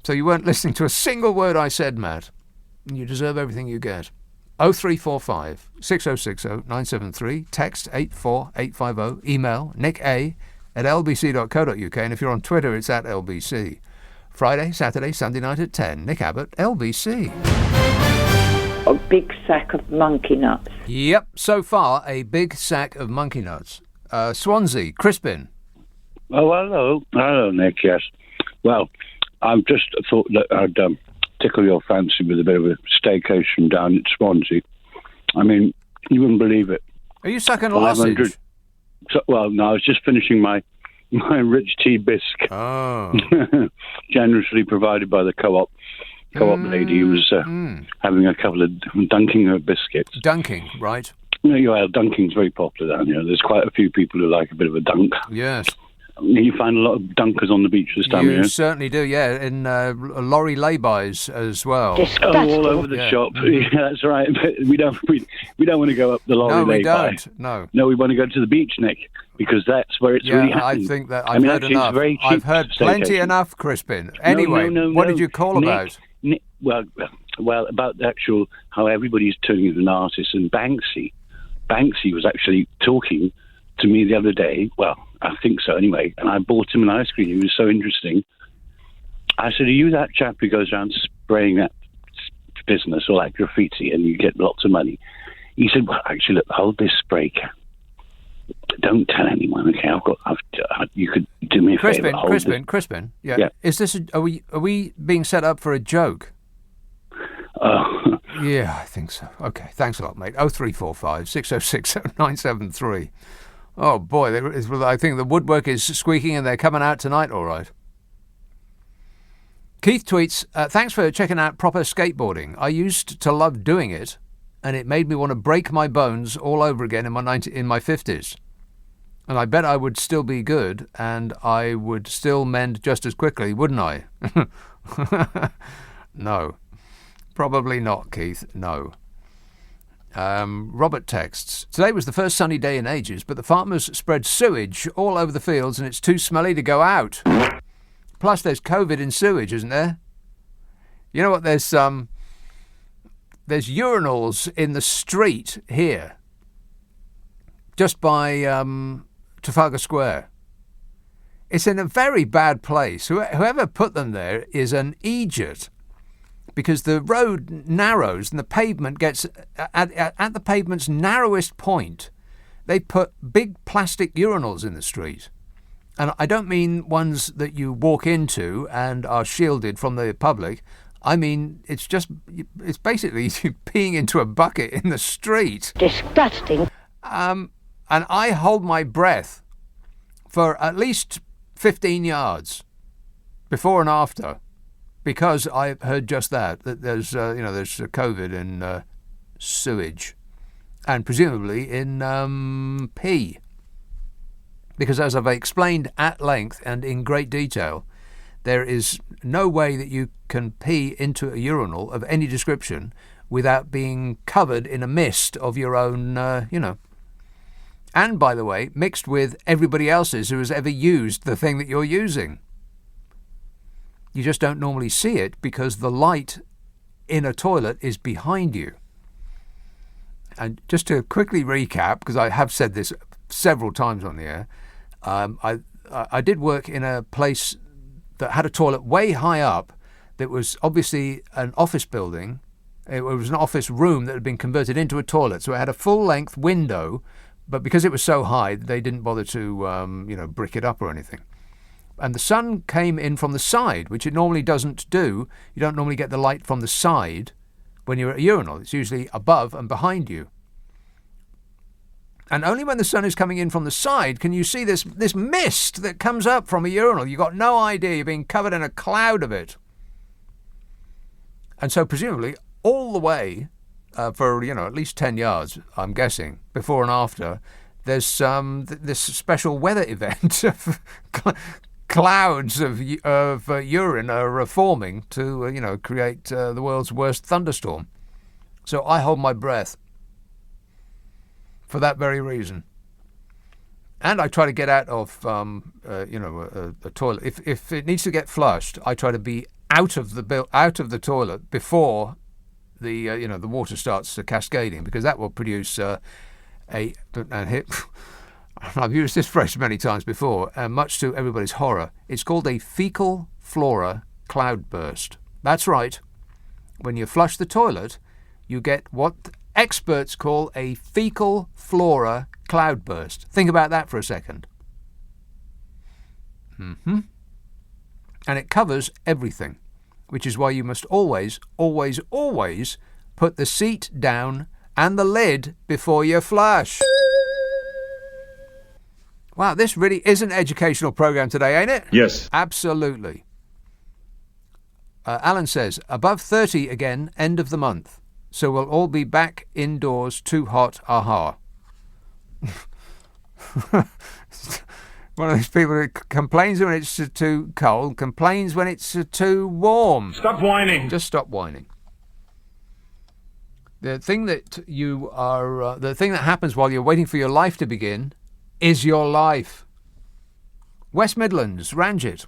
So you weren't listening to a single word I said, Matt. And you deserve everything you get. 0345 6060 973, text 84850, email nicka@lbc.co.uk, and if you're on Twitter, it's at LBC. Friday, Saturday, Sunday night at 10. Nick Abbott, LBC.
A big sack of monkey nuts.
Yep, so far, a big sack of monkey nuts. Swansea, Crispin.
Oh, hello. Hello, Nick, yes. Well, I just thought that I'd tickle your fancy with a bit of a staycation down at Swansea. I mean, you wouldn't believe it.
Are you sucking a
500
lozenge?
So, well, no, I was just finishing my rich tea bisque,
Oh.
generously provided by the co-op lady who was having a couple of dunking her biscuits.
Dunking, right?
Well, dunking's very popular down here. There's quite a few people who like a bit of a dunk.
Yes.
You find a lot of dunkers on the beach this time of
You
year.
certainly do, yeah. In lorry laybys as well.
Disgusting.
all over the shop. Yeah, that's right. But we don't want to go up the lorry
No, we
lay-by.
don't. No.
We want to go to the beach, Nick, because that's where it's really happening.
I think that
I
I've
mean,
heard
actually, it's
enough.
very cheap
I've heard plenty
staycation.
enough, Crispin. Anyway,
No,
what did you call
Nick,
about?
Nick, well, about the actual how everybody's turning into an artist, and Banksy was actually talking to me the other day. Well, I think so anyway. And I bought him an ice cream. He was so interesting. I said, "Are you that chap who goes around spraying that business or like graffiti and you get lots of money?" He said, "Well, actually, look, hold this spray can. Don't tell anyone, okay? You could do me a favour.
Crispin. Yeah.
Yeah.
Is this? Are we being set up for a joke? Yeah, I think so. Okay, thanks a lot, mate. 0345 606 973. Oh boy, I think the woodwork is squeaking and they're coming out tonight. All right. Keith tweets, thanks for checking out proper skateboarding. I used to love doing it, and it made me want to break my bones all over again in my 50s. And I bet I would still be good, and I would still mend just as quickly, wouldn't I? No. Probably not, Keith. No. Robert texts, today was the first sunny day in ages, but the farmers spread sewage all over the fields and it's too smelly to go out. Plus there's COVID in sewage, isn't there? You know what, there's urinals in the street here, just by Trafalgar Square. It's in a very bad place. Whoever put them there is an idiot. Because the road narrows and the pavement gets at the pavement's narrowest point. They put big plastic urinals in the street, and I don't mean ones that you walk into and are shielded from the public. I mean it's basically peeing into a bucket in the street.
Disgusting.
And I hold my breath for at least 15 yards before and after. Because I've heard just that there's COVID in sewage, and presumably in pee. Because as I've explained at length and in great detail, there is no way that you can pee into a urinal of any description without being covered in a mist of your own, And by the way, mixed with everybody else's who has ever used the thing that you're using. You just don't normally see it because the light in a toilet is behind you. And just to quickly recap, because I have said this several times on the air, I did work in a place that had a toilet way high up that was obviously an office building. It was an office room that had been converted into a toilet. So it had a full-length window, but because it was so high, they didn't bother to, brick it up or anything. And the sun came in from the side, which it normally doesn't do. You don't normally get the light from the side when you're at a urinal. It's usually above and behind you. And only when the sun is coming in from the side can you see this mist that comes up from a urinal. You've got no idea. You're being covered in a cloud of it. And so presumably all the way for, at least 10 yards, I'm guessing, before and after, there's this special weather event of clouds of urine are forming to, create the world's worst thunderstorm. So I hold my breath for that very reason. And I try to get out of, a toilet. If it needs to get flushed, I try to be out of the toilet before the water starts cascading, because that will produce I've used this phrase many times before, much to everybody's horror. It's called a fecal flora cloudburst. That's right. When you flush the toilet, you get what experts call a fecal flora cloudburst. Think about that for a second. And it covers everything. which is why you must always, always, always put the seat down and the lid before you flush. Wow, this really is an educational program today, ain't it?
Yes.
Absolutely. Alan says, above 30 again, end of the month. So we'll all be back indoors, too hot, aha. One of those people who complains when it's too cold, complains when it's too warm.
Stop whining.
Just stop whining. The thing that the thing that happens while you're waiting for your life to begin is your life. West Midlands, Ranjit.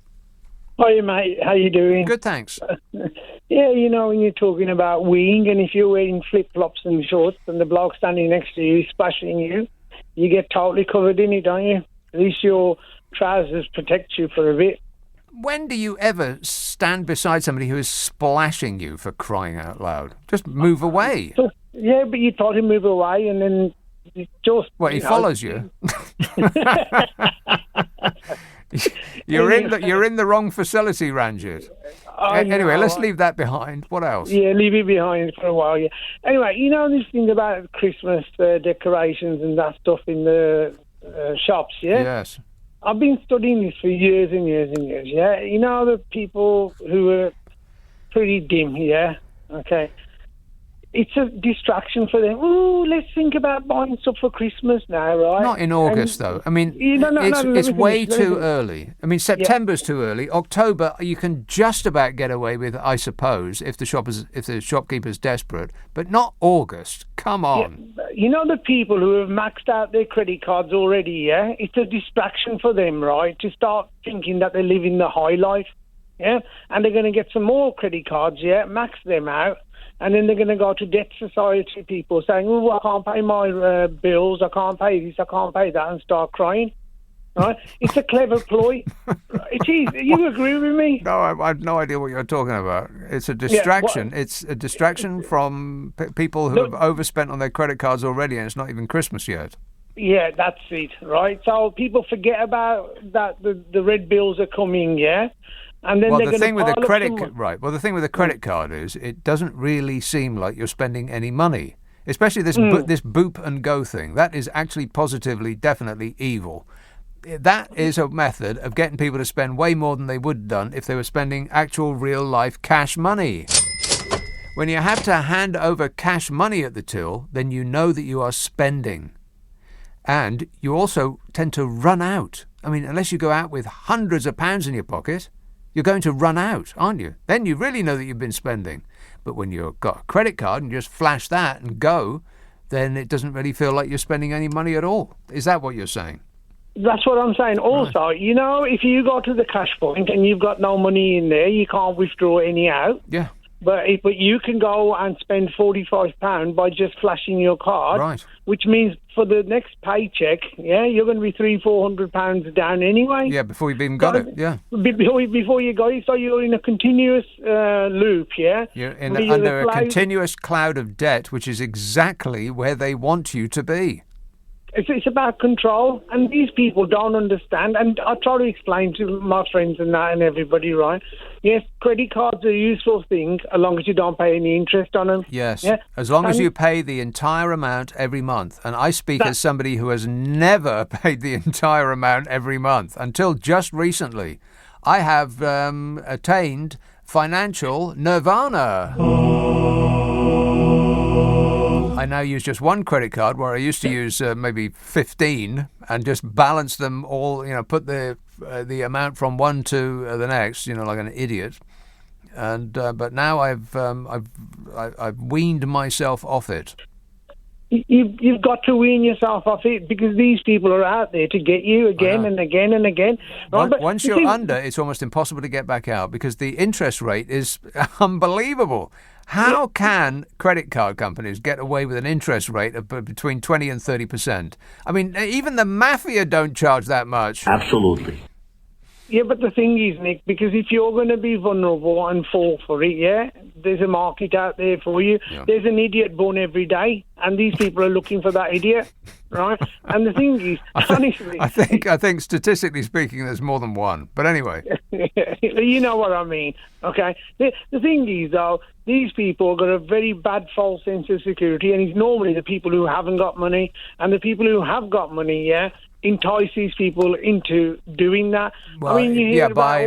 Hi, mate. How you doing?
Good, thanks.
Yeah, you know, when you're talking about weeing, and if you're wearing flip-flops and shorts and the bloke standing next to you is splashing you, you get totally covered in it, don't you? At least your trousers protect you for a bit.
When do you ever stand beside somebody who is splashing you, for crying out loud? Just move away.
Yeah, but you try to move away and then you just...
Well, he follows you. You're in the wrong facility, Ranjit. Anyway, let's leave that behind. What else?
Yeah, leave it behind for a while, yeah. Anyway, you know this thing about Christmas decorations and that stuff in the shops, yeah?
Yes.
I've been studying this for years and years and years, yeah? You know the people who are pretty dim, yeah? Okay. It's a distraction for them. Ooh, let's think about buying stuff for Christmas now, right?
Not in August, though. I mean, it's way too early. I mean, September's too early. October, you can just about get away with, I suppose, if the shopkeeper's desperate. But not August. Come on.
Yeah, you know the people who have maxed out their credit cards already, yeah? It's a distraction for them, right? To start thinking that they're living the high life, yeah? And they're going to get some more credit cards, yeah? Max them out. And then they're going to go to debt society people saying, oh, I can't pay my bills, I can't pay this, I can't pay that, and start crying. Right? It's a clever ploy. It is. You agree with me?
No, I have no idea what you're talking about. It's a distraction. Yeah, it's a distraction from people who have overspent on their credit cards already, and it's not even Christmas yet.
Yeah, that's it, right? So people forget about that the red bills are coming, yeah? And then
the thing with the credit the thing with the credit card is it doesn't really seem like you're spending any money, especially this boop and go thing. That is actually positively, definitely evil. That is a method of getting people to spend way more than they would have done if they were spending actual real life cash money. When you have to hand over cash money at the till, then you know that you are spending. And you also tend to run out. I mean, unless you go out with hundreds of pounds in your pocket, you're going to run out, aren't you? Then you really know that you've been spending. But when you've got a credit card and just flash that and go, then it doesn't really feel like you're spending any money at all. Is that what you're saying?
That's what I'm saying. Also, you know, if you go to the cash point and you've got no money in there, you can't withdraw any out.
Yeah.
But you can go and spend £45 by just flashing your card,
right? Which
means for the next paycheck, yeah, you're going to be £300-400 down anyway.
Yeah, before you've even got it. Yeah.
Before you got it, so you're in a continuous loop. Yeah.
You're under a continuous cloud of debt, which is exactly where they want you to be.
It's about control, and these people don't understand. And I try to explain to my friends and everybody, right? Yes, credit cards are a useful thing, as long as you don't pay any interest on them.
Yes, yeah? As long as you pay the entire amount every month. And I speak as somebody who has never paid the entire amount every month until just recently. I have attained financial nirvana. I now use just one credit card where I used to use maybe 15 and just balance them all, put the amount from one to the next, like an idiot. And but now I've weaned myself off it.
You've got to wean yourself off it because these people are out there to get you again and again and again. Right?
Once you're under, it's almost impossible to get back out because the interest rate is unbelievable. How can credit card companies get away with an interest rate of between 20 and 30%? I mean, even the mafia don't charge that much.
Absolutely.
Yeah, but the thing is, Nick, because if you're going to be vulnerable and fall for it, yeah, there's a market out there for you. Yeah. There's an idiot born every day, and these people are looking for that idiot. right? And the thing is, honestly...
I think statistically speaking, there's more than one. But anyway.
You know what I mean, okay? The thing is, though, these people got a very bad false sense of security, and it's normally the people who haven't got money, and the people who have got money, entice these people into doing that.
Well,
I mean, you hear
by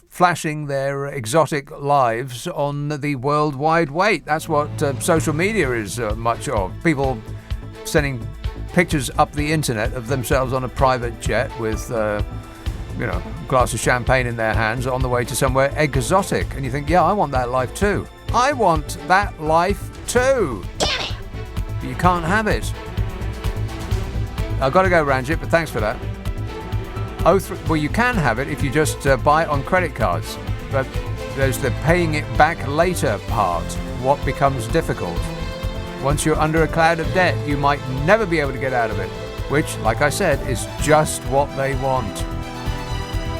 flashing their exotic lives on the World Wide Web. That's what social media is much of. People sending pictures up the internet of themselves on a private jet with, a glass of champagne in their hands on the way to somewhere exotic. And you think, I want that life too. I want that life too. Damn it! But you can't have it. I've got to go, Ranjit, but thanks for that. Well, you can have it if you just buy it on credit cards. But there's the paying it back later part, what becomes difficult. Once you're under a cloud of debt, you might never be able to get out of it, which, like I said, is just what they want.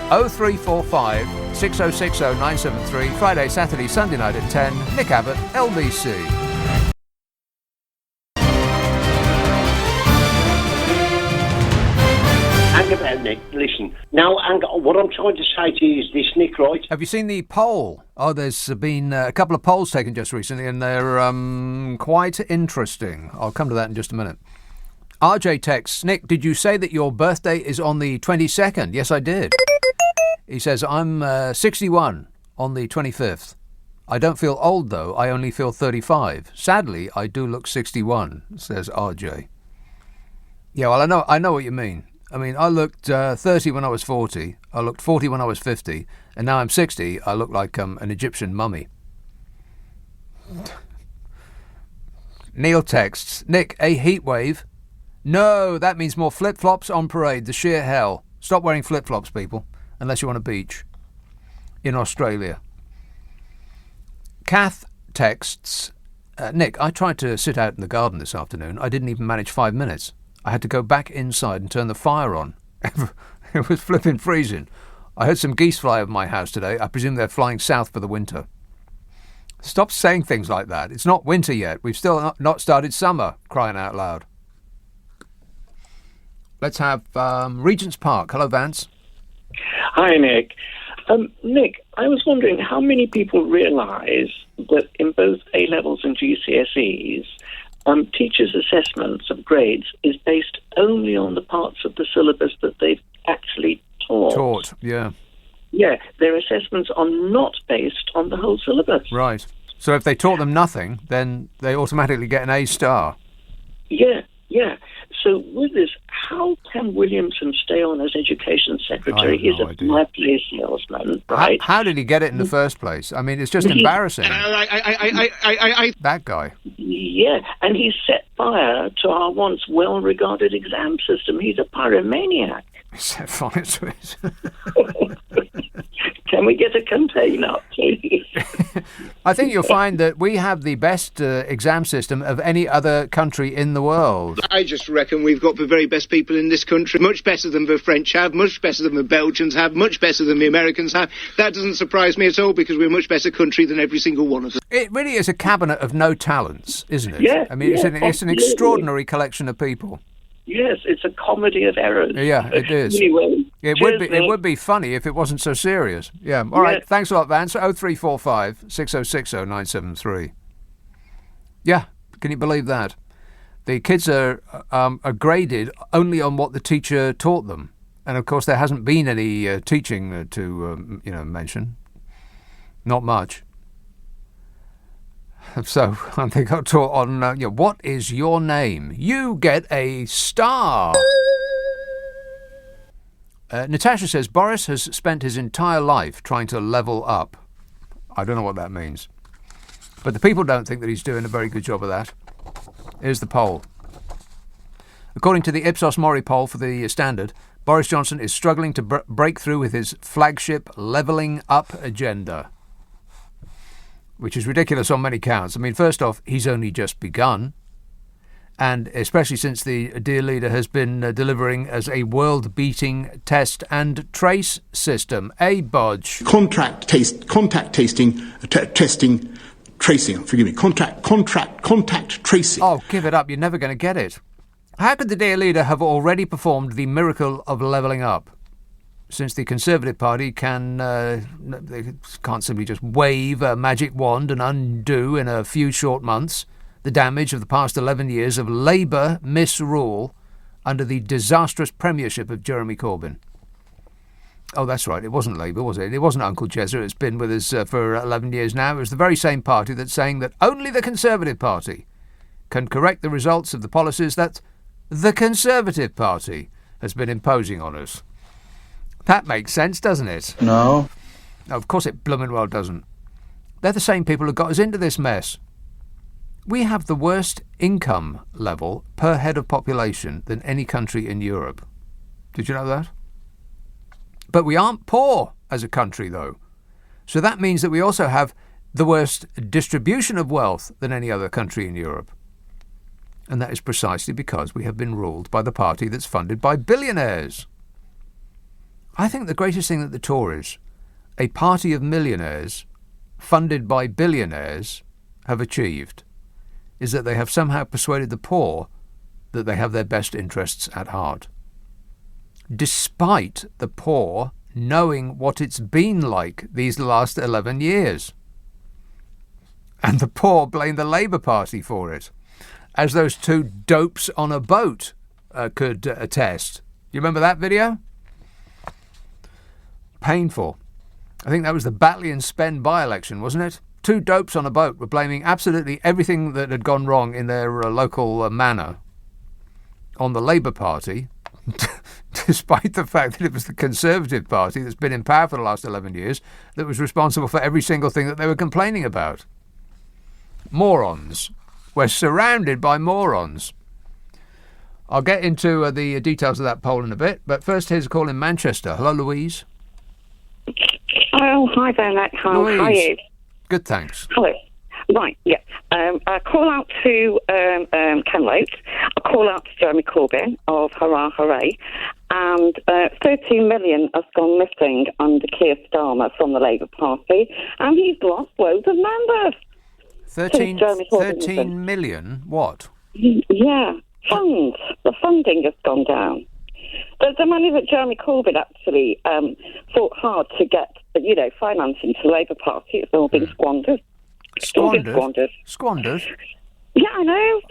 0345 6060 973, Friday, Saturday, Sunday night at 10, Nick Abbott, LBC.
Hang about, Nick. Listen. Now, what I'm trying to say to you is this, Nick, right?
Have you seen the poll? Oh, there's been a couple of polls taken just recently, and they're quite interesting. I'll come to that in just a minute. RJ texts, Nick, did you say that your birthday is on the 22nd? Yes, I did. He says, I'm 61 on the 25th. I don't feel old, though. I only feel 35. Sadly, I do look 61, says RJ. Yeah, well, I know what you mean. I mean, I looked 30 when I was 40, I looked 40 when I was 50, and now I'm 60, I look like an Egyptian mummy. Neil texts, Nick, a heat wave? No, that means more flip-flops on parade, the sheer hell. Stop wearing flip-flops, people, unless you're on a beach in Australia. Kath texts, Nick, I tried to sit out in the garden this afternoon. I didn't even manage 5 minutes. I had to go back inside and turn the fire on. It was flipping freezing. I heard some geese fly over my house today. I presume they're flying south for the winter. Stop saying things like that. It's not winter yet. We've still not started summer, crying out loud. Let's have Regent's Park. Hello, Vance.
Hi, Nick. Nick, I was wondering how many people realise that in both A-levels and GCSEs, teachers' assessments of grades is based only on the parts of the syllabus that they've actually taught.
Yeah.
Yeah, their assessments are not based on the whole syllabus.
Right. So if they taught them nothing, then they automatically get an A star.
Yeah. So with this, how can Williamson stay on as Education Secretary? He's a fireplace salesman, right?
How did he get it in the first place? I mean, it's just embarrassing. That guy.
Yeah, and he set fire to our once well-regarded exam system. He's a pyromaniac.
Set fire to it.
Can we get a container, please?
I think you'll find that we have the best exam system of any other country in the world.
I just reckon we've got the very best people in this country. Much better than the French have, much better than the Belgians have, much better than the Americans have. That doesn't surprise me at all because we're a much better country than every single one of them.
It really is a cabinet of no talents, isn't it?
Yeah.
I mean, it's an extraordinary collection of people.
Yes, it's a comedy of errors.
Yeah, it is.
Anyway,
it would be funny if it wasn't so serious. Yeah. All right. Thanks a lot, Vance. 0345 6060 973. Yeah. Can you believe that? The kids are graded only on what the teacher taught them, and of course there hasn't been any teaching to mention. Not much. So they got taught on, what is your name? You get a star. Natasha says, Boris has spent his entire life trying to level up. I don't know what that means. But the people don't think that he's doing a very good job of that. Here's the poll. According to the Ipsos Mori poll for the Standard, Boris Johnson is struggling to break through with his flagship levelling up agenda, which is ridiculous on many counts. I mean, first off, he's only just begun, and especially since the dear leader has been delivering as a world-beating test and trace system. Bodge.
Contact tracing.
Oh, give it up. You're never going to get it. How could the dear leader have already performed the miracle of levelling up, since the Conservative Party they can't simply just wave a magic wand and undo in a few short months the damage of the past 11 years of Labour misrule under the disastrous premiership of Jeremy Corbyn? Oh, that's right, it wasn't Labour, was it? It wasn't Uncle Jezza. It's been with us for 11 years now. It was the very same party that's saying that only the Conservative Party can correct the results of the policies that the Conservative Party has been imposing on us. That makes sense, doesn't it?
No.
Of course it bloomin' well doesn't. They're the same people who got us into this mess. We have the worst income level per head of population than any country in Europe. Did you know that? But we aren't poor as a country, though. So that means that we also have the worst distribution of wealth than any other country in Europe. And that is precisely because we have been ruled by the party that's funded by billionaires. I think the greatest thing that the Tories, a party of millionaires funded by billionaires, have achieved is that they have somehow persuaded the poor that they have their best interests at heart, despite the poor knowing what it's been like these last 11 years. And the poor blame the Labour Party for it, as those two dopes on a boat could attest. You remember that video? Painful. I think that was the Batley and Spen by-election, wasn't it? Two dopes on a boat were blaming absolutely everything that had gone wrong in their local manor on the Labour Party, despite the fact that it was the Conservative Party that's been in power for the last 11 years that was responsible for every single thing that they were complaining about. Morons. We're surrounded by morons. I'll get into the details of that poll in a bit, but first here's a call in Manchester. Hello, Louise.
Oh, hi there, Nick. How are you?
Good, thanks.
Hello. Right, yeah. I call out to Ken Loach. I call out to Jeremy Corbyn of Hurrah Hooray. And 13 million has gone missing under Keir Starmer from the Labour Party. And he's lost loads of members.
13 million? What?
Yeah, funds. The funding has gone down. The money that Jeremy Corbyn actually fought hard to get, financing to the Labour Party, it's all been squandered.
Squandered?
Yeah, I know.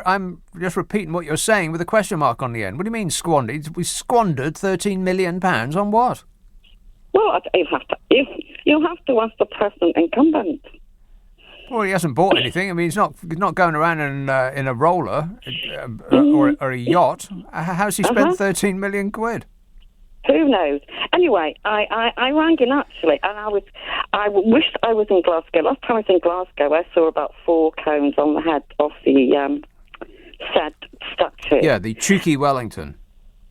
I'm just repeating what you're saying with a question mark on the end. What do you mean squandered? We squandered £13 million on what?
Well, you'll have to ask the present incumbent.
Well, he hasn't bought anything. I mean, he's not going around in a roller or a yacht. How's he spent 13 million quid?
Who knows? Anyway, I rang in actually, and I wished I was in Glasgow. Last time I was in Glasgow, I saw about 4 cones on the head of the said statue.
Yeah, the Cheeky Wellington.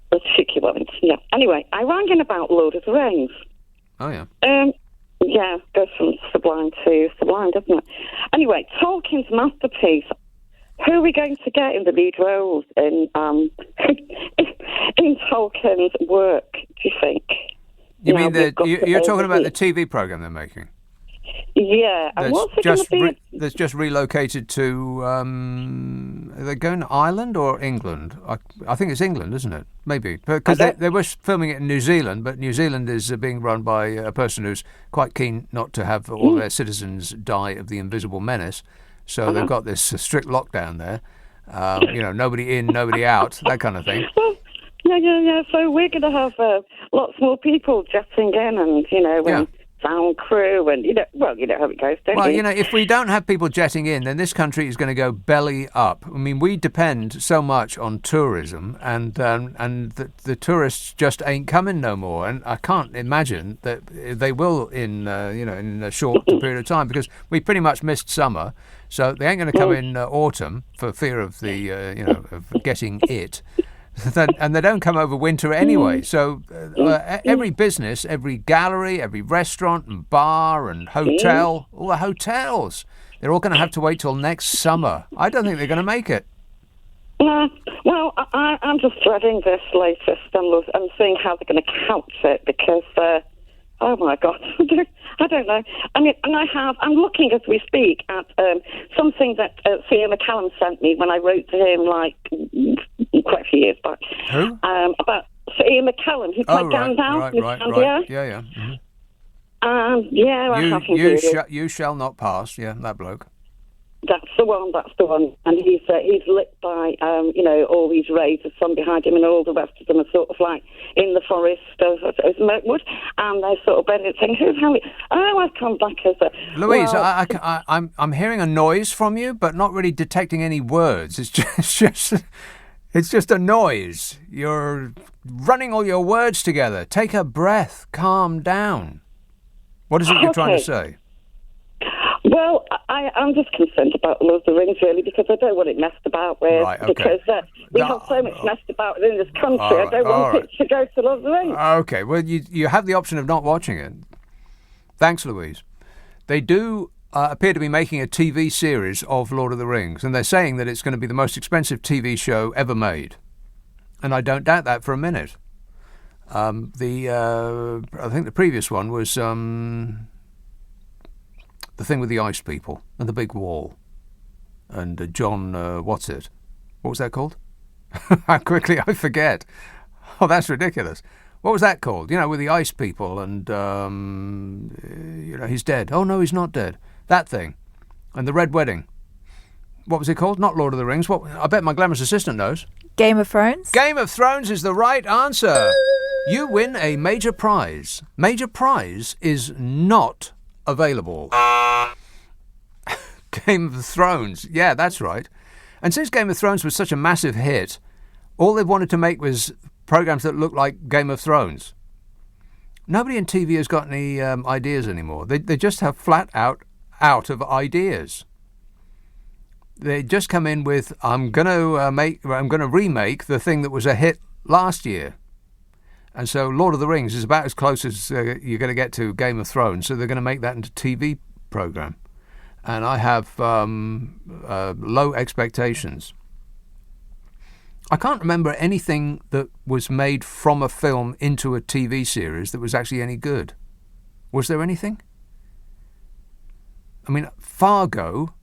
The Cheeky Wellington. Yeah. Anyway, I rang in about Lord of the Rings.
Oh yeah.
Yeah, goes from sublime to sublime, doesn't it? Anyway, Tolkien's masterpiece. Who are we going to get in the lead roles in Tolkien's work, do you think?
You're talking about the TV programme they're making?
Yeah, and what's it going to be?
That's just relocated to, are they going to Ireland or England? I think it's England, isn't it? Maybe. Because they were filming it in New Zealand, but New Zealand is being run by a person who's quite keen not to have all their citizens die of the invisible menace. So they've got this strict lockdown there. Nobody in, nobody out, that kind of thing.
Yeah. So we're going to have lots more people jetting in and, sound crew and, you know how it goes, don't you?
Well, if we don't have people jetting in, then this country is going to go belly up. I mean, we depend so much on tourism and the tourists just ain't coming no more. And I can't imagine that they will in a short period of time because we pretty much missed summer. So they ain't going to come in autumn for fear of the, of getting it. And they don't come over winter anyway. So every business, every gallery, every restaurant and bar and hotel, all the hotels, they're all going to have to wait till next summer. I don't think they're going to make it.
Well, I'm just dreading this latest and seeing how they're going to couch it because, Oh my God, I don't know. I mean, and I'm looking as we speak at something that C.A. McCallum sent me when I wrote to him like quite a few years back.
Who?
About C.A. McCallum, who played Gandalf in
Right. Yeah. Mm-hmm. You shall not pass. Yeah, that bloke.
That's the one. And he's lit by, all these rays of sun behind him, and all the rest of them are sort of like in the forest of Mirkwood, and they're sort of buried saying, who's Harry? Oh, I've come back as a...
Louise, I'm hearing a noise from you, but not really detecting any words. It's just a noise. You're running all your words together. Take a breath. Calm down. What is it you're trying to say?
Well, I'm just concerned about Lord of the Rings, really, because I don't want it messed about with.
Right, okay.
Because we have so much messed about in this country. I don't want it to go to Lord of the Rings.
Okay, well, you have the option of not watching it. Thanks, Louise. They do appear to be making a TV series of Lord of the Rings, and they're saying that it's going to be the most expensive TV show ever made. And I don't doubt that for a minute. I think the previous one was... the thing with the ice people and the big wall. And John, what's it? What was that called? How quickly I forget. Oh, that's ridiculous. What was that called? With the ice people and, he's dead. Oh, no, he's not dead. That thing. And the Red Wedding. What was it called? Not Lord of the Rings. What? I bet my glamorous assistant knows.
Game of Thrones?
Game of Thrones is the right answer. You win a major prize. Major prize is not available. Game of Thrones. Yeah, that's right. And since Game of Thrones was such a massive hit, all they wanted to make was programs that looked like Game of Thrones. Nobody in TV has got any ideas anymore. They just have flat out of ideas. They just come in with, I'm going to remake the thing that was a hit last year. And so Lord of the Rings is about as close as you're going to get to Game of Thrones, so they're going to make that into a TV program. And I have low expectations. I can't remember anything that was made from a film into a TV series that was actually any good. Was there anything? I mean, Fargo,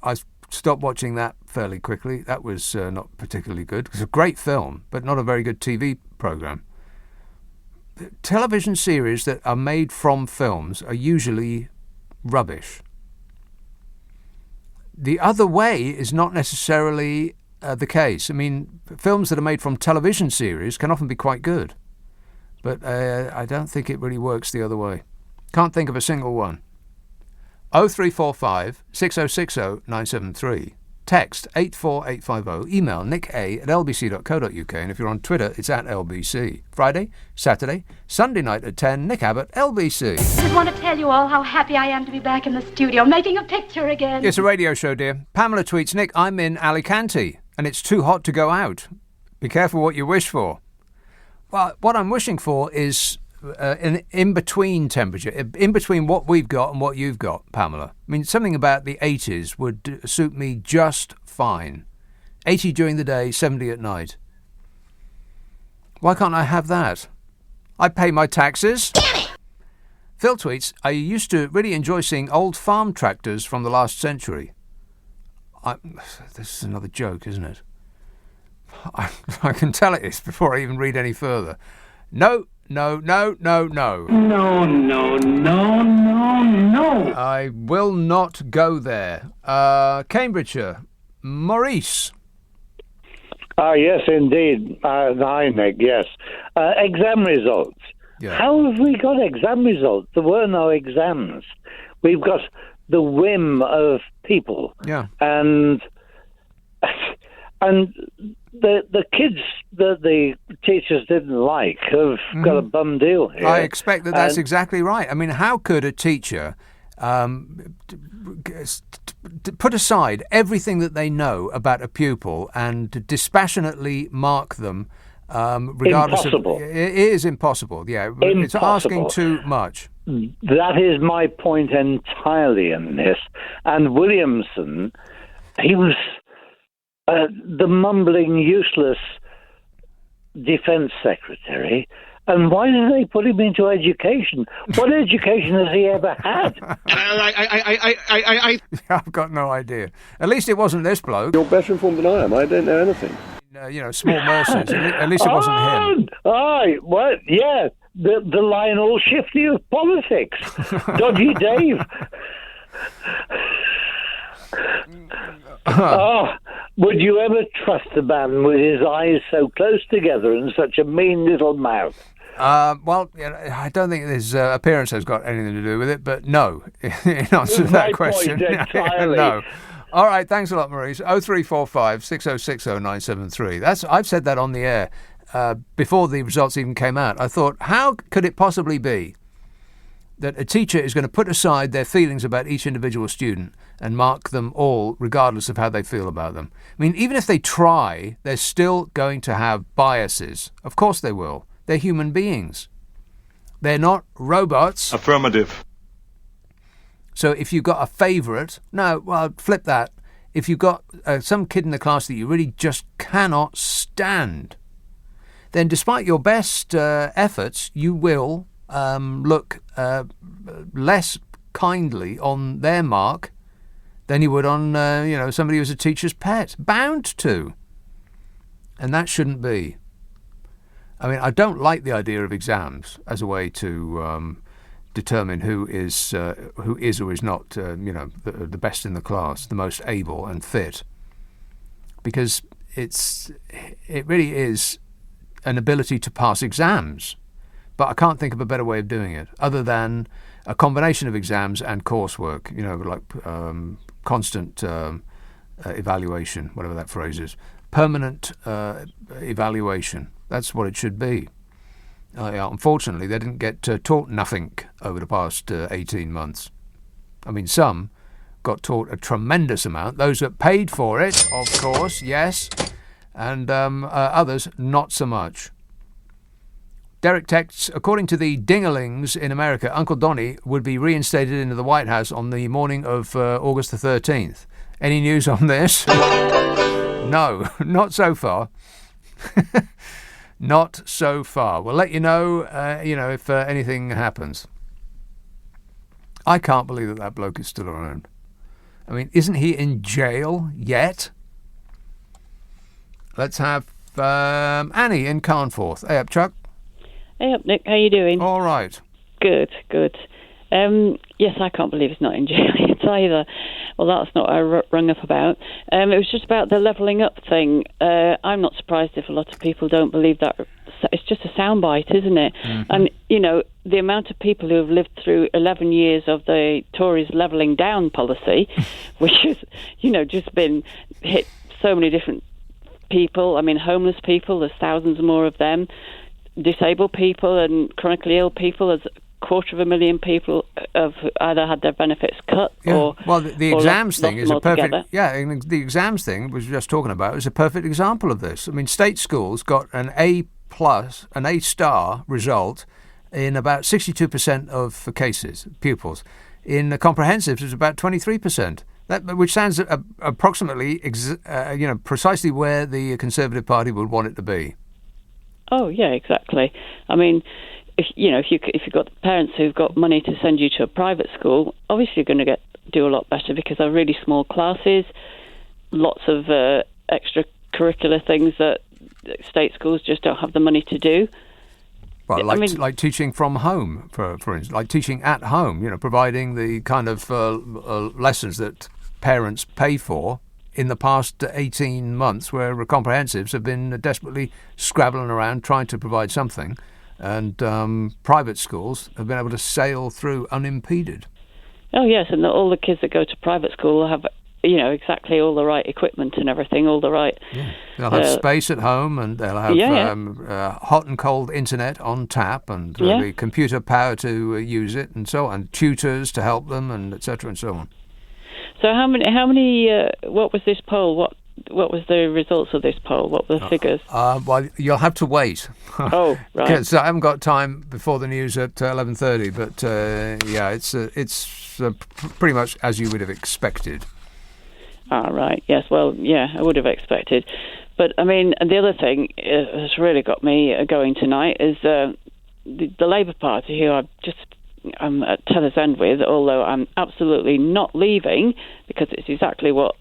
I stopped watching that fairly quickly. That was not particularly good. It was a great film, but not a very good TV program. Television series that are made from films are usually rubbish. The other way is not necessarily the case. I mean, films that are made from television series can often be quite good, but I don't think it really works the other way. Can't think of a single one. 0345 6060 973. Text 84850. Email nicka@lbc.co.uk. And if you're on Twitter, it's @LBC. Friday, Saturday, Sunday night at 10, Nick Abbott, LBC.
I just want to tell you all how happy I am to be back in the studio, making a picture again.
It's a radio show, dear. Pamela tweets, Nick, I'm in Alicante, and it's too hot to go out. Be careful what you wish for. Well, what I'm wishing for is an in-between temperature, in between what we've got and what you've got, Pamela. I mean, something about the 80s would suit me just fine. 80 during the day, 70 at night. Why can't I have that? I pay my taxes. Phil tweets, I used to really enjoy seeing old farm tractors from the last century. This is another joke, isn't it? I can tell it is before I even read any further. No. No. I will not go there. Cambridgeshire. Maurice.
Yes, indeed. Hi, Nick, yes. Exam results.
Yeah.
How have we got exam results? There were no exams. We've got the whim of people.
Yeah.
And the kids that the teachers didn't like have got a bum deal here.
I expect that's exactly right. I mean, how could a teacher put aside everything that they know about a pupil and dispassionately mark them regardless
impossible.
It is impossible, yeah.
Impossible.
It's asking too much.
That is my point entirely in this. And Williamson, he was... the mumbling, useless defence secretary, And why did they put him into education? What education has he ever had?
I've got no idea. At least it wasn't this bloke.
You're better informed than I am. I don't know anything.
Small mercies. At least it wasn't him.
Aye, well, yeah, the Lionel Shifty of politics. Dodgy Dave. Would you ever trust a man with his eyes so close together and such a mean little mouth?
Well, I don't think his appearance has got anything to do with it, but no, in answer to that question, no. All right, thanks a lot, Maurice. 0345 6060 973. I've said that on the air before the results even came out. I thought, how could it possibly be that a teacher is going to put aside their feelings about each individual student and mark them all regardless of how they feel about them? I mean, even if they try, they're still going to have biases. Of course they will. They're human beings. They're not robots.
Affirmative.
So if you've got a favourite, flip that. If you've got some kid in the class that you really just cannot stand, then despite your best efforts, you will look less kindly on their mark than you would on, somebody who's a teacher's pet. Bound to. And that shouldn't be. I mean, I don't like the idea of exams as a way to determine who is or is not, the best in the class, the most able and fit, because it really is an ability to pass exams. But I can't think of a better way of doing it other than a combination of exams and coursework. Like constant evaluation, whatever that phrase is, permanent evaluation. That's what it should be. Unfortunately, they didn't get taught nothing over the past 18 months. I mean, some got taught a tremendous amount. Those that paid for it, of course, yes, and others not so much. Derek texts, according to the dingalings in America, Uncle Donny would be reinstated into the White House on the morning of August the 13th. Any news on this? No, not so far. Not so far. We'll let you know, if anything happens. I can't believe that bloke is still around. I mean, isn't he in jail yet? Let's have Annie in Carnforth. Hey up, Chuck.
Hey up, Nick. How you doing?
All right.
Good. Yes, I can't believe he's not in jail yet either. Well, that's not what I rung up about. It was just about the levelling up thing. I'm not surprised if a lot of people don't believe that. It's just a soundbite, isn't it? Mm-hmm. And, the amount of people who have lived through 11 years of the Tories levelling down policy, which has, just been hit so many different people. I mean, homeless people, there's thousands more of them. Disabled people and chronically ill people, there's 250,000 people have either had their benefits cut or...
Well, the exams thing is a perfect...
Altogether.
Yeah, and the exams thing, which we were just talking about, is a perfect example of this. I mean, state schools got an A+, an A* result in about 62% of cases, pupils. In the comprehensives, it's about 23%. Which sounds approximately, precisely where the Conservative Party would want it to be.
Oh, yeah, exactly. I mean... If you've got parents who've got money to send you to a private school, obviously you're going to do a lot better because they're really small classes, lots of extracurricular things that state schools just don't have the money to do.
Well, like teaching from home, for instance, like teaching at home, providing the kind of lessons that parents pay for in the past 18 months where comprehensives have been desperately scrabbling around trying to provide something. And private schools have been able to sail through unimpeded.
Oh, yes, and all the kids that go to private school have, exactly all the right equipment and everything, all the right...
Yeah. They'll have space at home and they'll have hot and cold internet on tap and the computer power to use it and so on, tutors to help them and et cetera and so on.
So how many what was this poll? What was the results of this poll? What were the figures?
Well, you'll have to wait.
Oh, right.
Because I haven't got time before the news at 11:30. But it's pretty much as you would have expected.
Right. Yes. Well, yeah, I would have expected. But I mean, the other thing that's really got me going tonight is the Labour Party, who I'm at tether's end with, although I'm absolutely not leaving, because it's exactly what,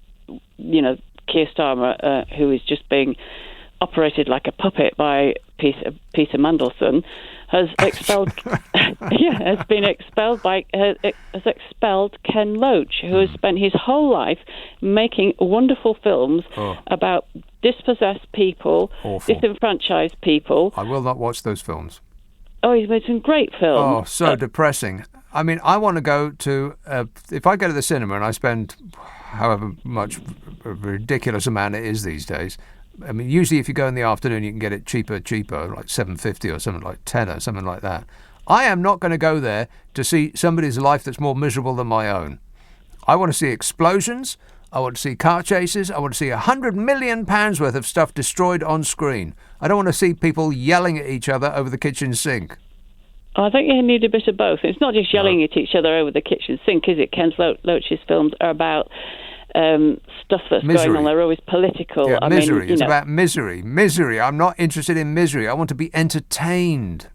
Keir Starmer, who is just being operated like a puppet by Peter Mandelson, has expelled has expelled Ken Loach, who has spent his whole life making wonderful films about dispossessed people, disenfranchised people.
I will not watch those films.
Oh, he's made some great films.
Oh, so depressing. I mean, I want to go to, if I go to the cinema and I spend however much, a ridiculous amount it is these days. I mean, usually if you go in the afternoon, you can get it cheaper, like $7.50 or something like $10 or something like that. I am not going to go there to see somebody's life that's more miserable than my own. I want to see explosions. I want to see car chases. I want to see £100 million worth of stuff destroyed on screen. I don't want to see people yelling at each other over the kitchen sink.
I think you need a bit of both. It's not just yelling at each other over the kitchen sink, is it? Ken Loach's films are about stuff that's going on. They're always political.
Yeah, misery. It's about misery. Misery. I'm not interested in misery. I want to be entertained.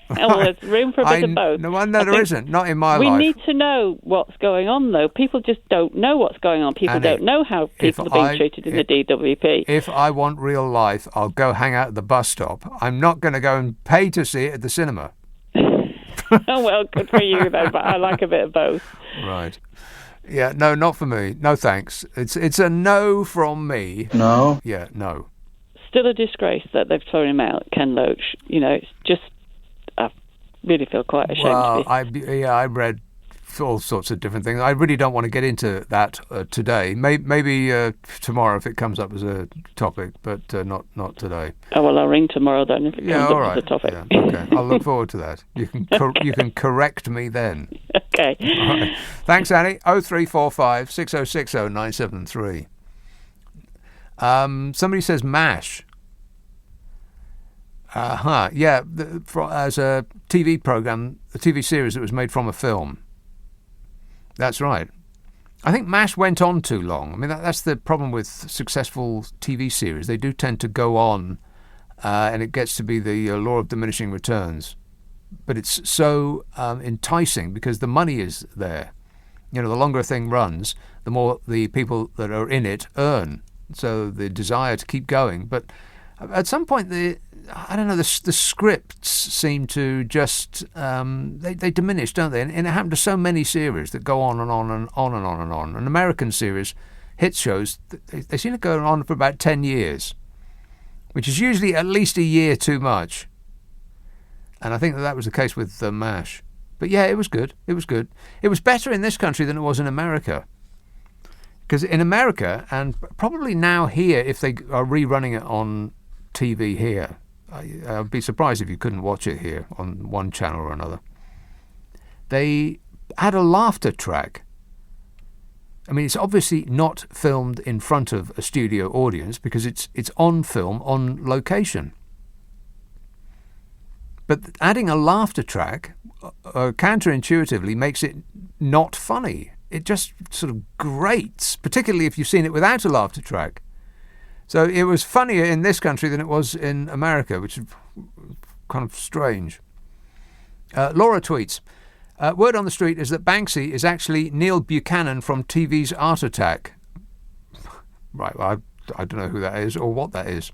Well, there's room for a bit of both.
No, there isn't. Not in my life.
We need to know what's going on, though. People just don't know what's going on. People don't know how people are being treated in the DWP.
If I want real life, I'll go hang out at the bus stop. I'm not going to go and pay to see it at the cinema.
Oh, well, good for you, then, but I like a bit of both.
Right. Yeah, no, not for me. No, thanks. It's a no from me.
No?
Yeah, no.
Still a disgrace that they've thrown him out, Ken Loach. It's just, I really feel quite ashamed.
Well, I read all sorts of different things. I really don't want to get into that today. Maybe tomorrow if it comes up as a topic, but not today.
Oh, well, I'll ring tomorrow then if it comes up as a topic.
Yeah, okay, I'll look forward to that. You can correct me then.
Okay.
All right. Thanks, Annie. 0345 6060 973. Somebody says MASH. Yeah, as a TV program, a TV series that was made from a film. That's right. I think MASH went on too long. I mean, that's the problem with successful TV series. They do tend to go on, and it gets to be the law of diminishing returns. But it's so enticing because the money is there. The longer a thing runs, the more the people that are in it earn. So the desire to keep going. But at some point, the scripts seem to just they diminish, don't they? And it happened to so many series that go on and on and on and on and on. And American series, hit shows, they seem to go on for about 10 years, which is usually at least a year too much. And I think that was the case with MASH. But yeah, it was good. It was good. It was better in this country than it was in America. Because in America, and probably now here, if they are rerunning it on TV here, I'd be surprised if you couldn't watch it here on one channel or another. They had a laughter track. I mean, it's obviously not filmed in front of a studio audience because it's on film, on location. But adding a laughter track counterintuitively makes it not funny. It just sort of grates, particularly if you've seen it without a laughter track. So it was funnier in this country than it was in America, which is kind of strange. Laura tweets, word on the street is that Banksy is actually Neil Buchanan from TV's Art Attack. Right, well, I don't know who that is or what that is.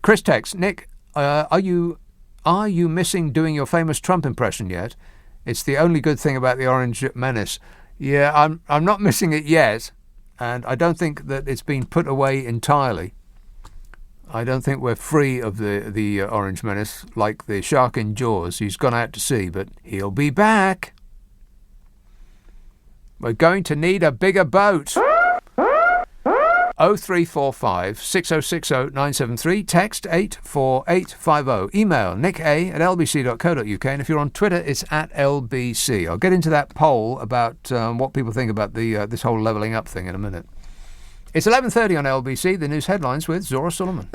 Chris texts, Nick, are you missing doing your famous Trump impression yet? It's the only good thing about the Orange Menace. Yeah, I'm not missing it yet, and I don't think that it's been put away entirely. I don't think we're free of the Orange Menace like the shark in Jaws. He's gone out to sea, but he'll be back. We're going to need a bigger boat. 0345 6060 973, text 84850, email nick@lbc.co.uk, and if you're on Twitter, it's @lbc. I'll get into that poll about what people think about this whole levelling up thing in a minute. It's 11:30 on LBC, the news headlines with Zora Solomon.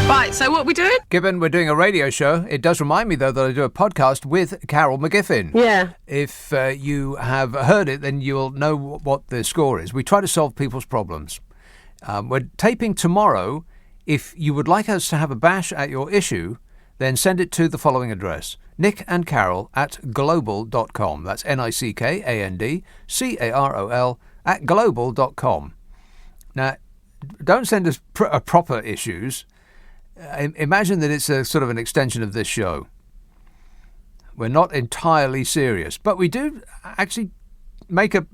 Right, so what are we doing?
Given we're doing a radio show, it does remind me, though, that I do a podcast with Carol McGiffin.
Yeah.
If you have heard it, then you'll know what the score is. We try to solve people's problems. We're taping tomorrow. If you would like us to have a bash at your issue, then send it to the following address: nickandcarol@global.com. That's nickandcarol@global.com. Now, don't send us proper issues. Imagine that it's a sort of an extension of this show. We're not entirely serious, but we do actually make a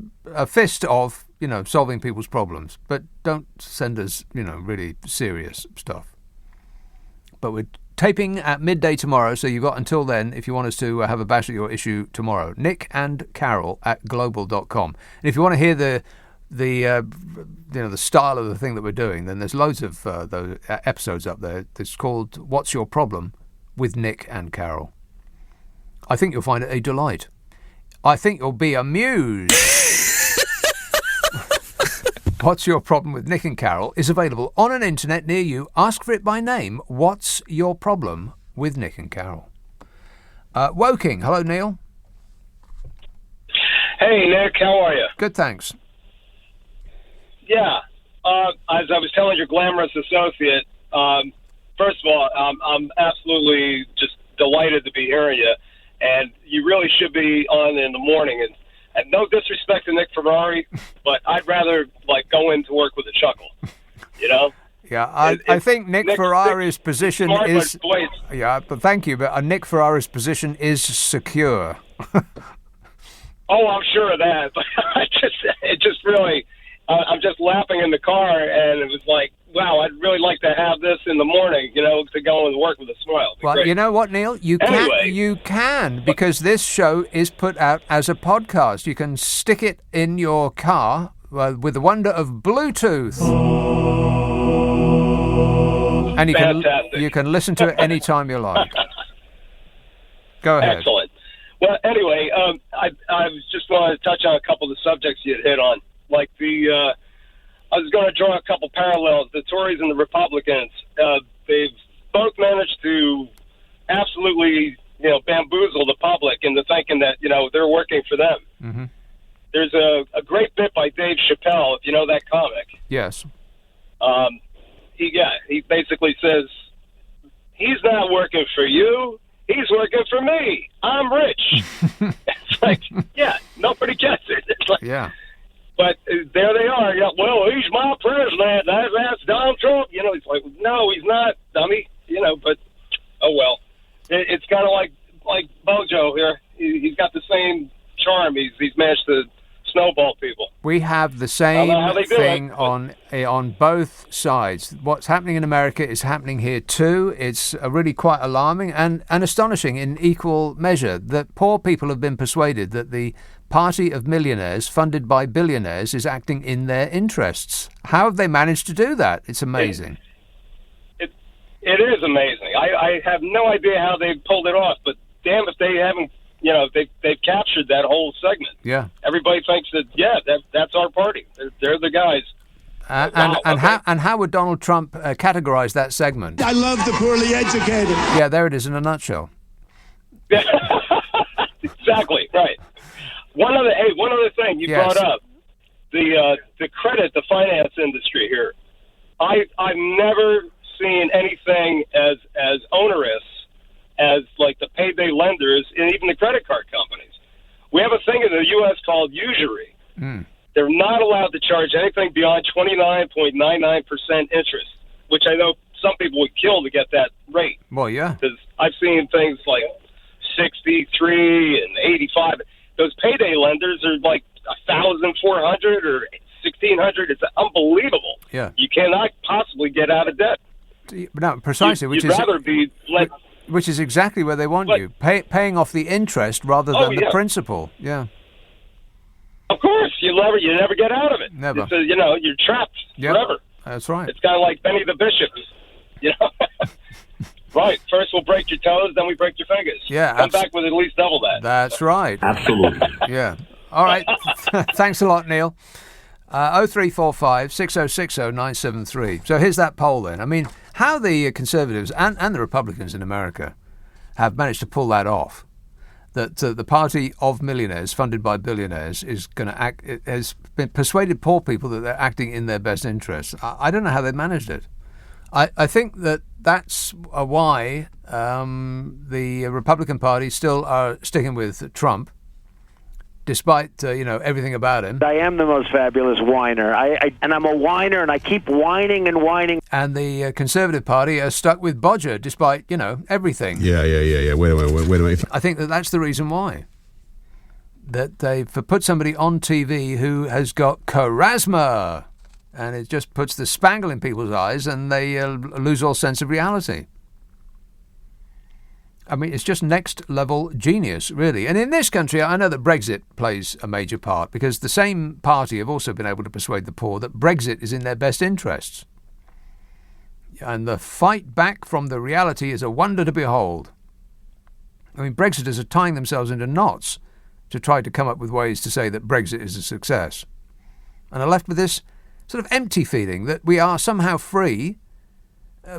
fist of, solving people's problems. But don't send us, really serious stuff. But we're taping at midday tomorrow, so you've got until then if you want us to have a bash at your issue tomorrow. nickandcarol@global.com. And if you want to hear the style of the thing that we're doing, then there's loads of those episodes up there. It's called "What's Your Problem?" with Nick and Carol. I think you'll find it a delight. I think you'll be amused. What's Your Problem with Nick and Carol is available on an internet near you. Ask for it by name. What's Your Problem with Nick and Carol? Woking. Hello, Neil.
Hey, Nick. How are you?
Good, thanks.
Yeah. As I was telling your glamorous associate, first of all, I'm absolutely just delighted to be hearing you. And you really should be on in the morning. And no disrespect to Nick Ferrari, but I'd rather go into work with a chuckle,
Yeah, I think Nick Ferrari's position is... Yeah, but thank you, but Nick Ferrari's position is secure.
Oh, I'm sure of that. But I'm just laughing in the car, and it was like, wow, I'd really like to have this in the morning, to go and work with a smile.
Well,
great.
You know what, Neil? You can, because this show is put out as a podcast. You can stick it in your car with the wonder of Bluetooth. And you can listen to it any time you like. Go ahead.
Excellent. Well, anyway, I was just wanted to touch on a couple of the subjects you hit on. Like I was going to draw a couple parallels. The Tories and the Republicans, they've both managed to absolutely, bamboozle the public into thinking that, they're working for them.
Mm-hmm.
There's a great bit by Dave Chappelle, if you know that comic.
Yes.
He basically says, he's not working for you, he's working for me. I'm rich. It's like, yeah, nobody gets it. It's like,
yeah.
But there they are. Yeah, well, he's my president. That's Donald Trump. He's like, no, he's not, dummy. But oh well. It's kind of like Bojo here. He's got the same charm. He's managed to snowball people.
We have the same thing on both sides. What's happening in America is happening here too. It's really quite alarming and astonishing in equal measure that poor people have been persuaded that the party of millionaires funded by billionaires is acting in their interests. How have they managed to do that? It's amazing.
It is amazing. I have no idea how they pulled it off, but damn if they haven't, they've captured that whole segment.
Yeah.
Everybody thinks that, that's our party. They're the guys.
How would Donald Trump categorize that segment?
I love the poorly educated.
Yeah, there it is in a nutshell.
Exactly, right. One other thing you brought up, the credit, the finance industry here. I've never seen anything as onerous as like the payday lenders and even the credit card companies. We have a thing in the U.S. called usury.
Mm.
They're not allowed to charge anything beyond 29.99% interest, which I know some people would kill to get that rate.
Well, yeah.
Because I've seen things like 63 and 85. Those payday lenders are like 1,400 or 1,600. It's unbelievable.
Yeah.
You cannot possibly get out of debt.
No, precisely.
You'd rather be let.
Which is exactly where they want you, paying off the interest rather than the principal. Yeah.
Of course, you never get out of it.
Never.
It's you're trapped forever.
That's right.
It's kind of like Benny the Bishop. Right. First we'll break your toes, then we break your fingers.
Yeah.
Come back with at least double that.
That's right.
Absolutely.
Yeah. All right. Thanks a lot, Neil. 0345 6060 973. So here's that poll then. I mean, how the Conservatives and the Republicans in America have managed to pull that off. That the party of millionaires funded by billionaires is going to act, has been persuaded poor people that they're acting in their best interests. I don't know how they managed it. I think that's why the Republican Party still are sticking with Trump, despite everything about him.
I am the most fabulous whiner. And I'm a whiner, and I keep whining and whining.
And the Conservative Party are stuck with Bodger, despite everything.
Yeah. Wait a minute.
I think that's the reason why. That they've put somebody on TV who has got charisma, and it just puts the spangle in people's eyes, and they lose all sense of reality. I mean, it's just next-level genius, really. And in this country, I know that Brexit plays a major part, because the same party have also been able to persuade the poor that Brexit is in their best interests. And the fight back from the reality is a wonder to behold. I mean, Brexiters are tying themselves into knots to try to come up with ways to say that Brexit is a success. And are left with this sort of empty feeling that we are somehow free,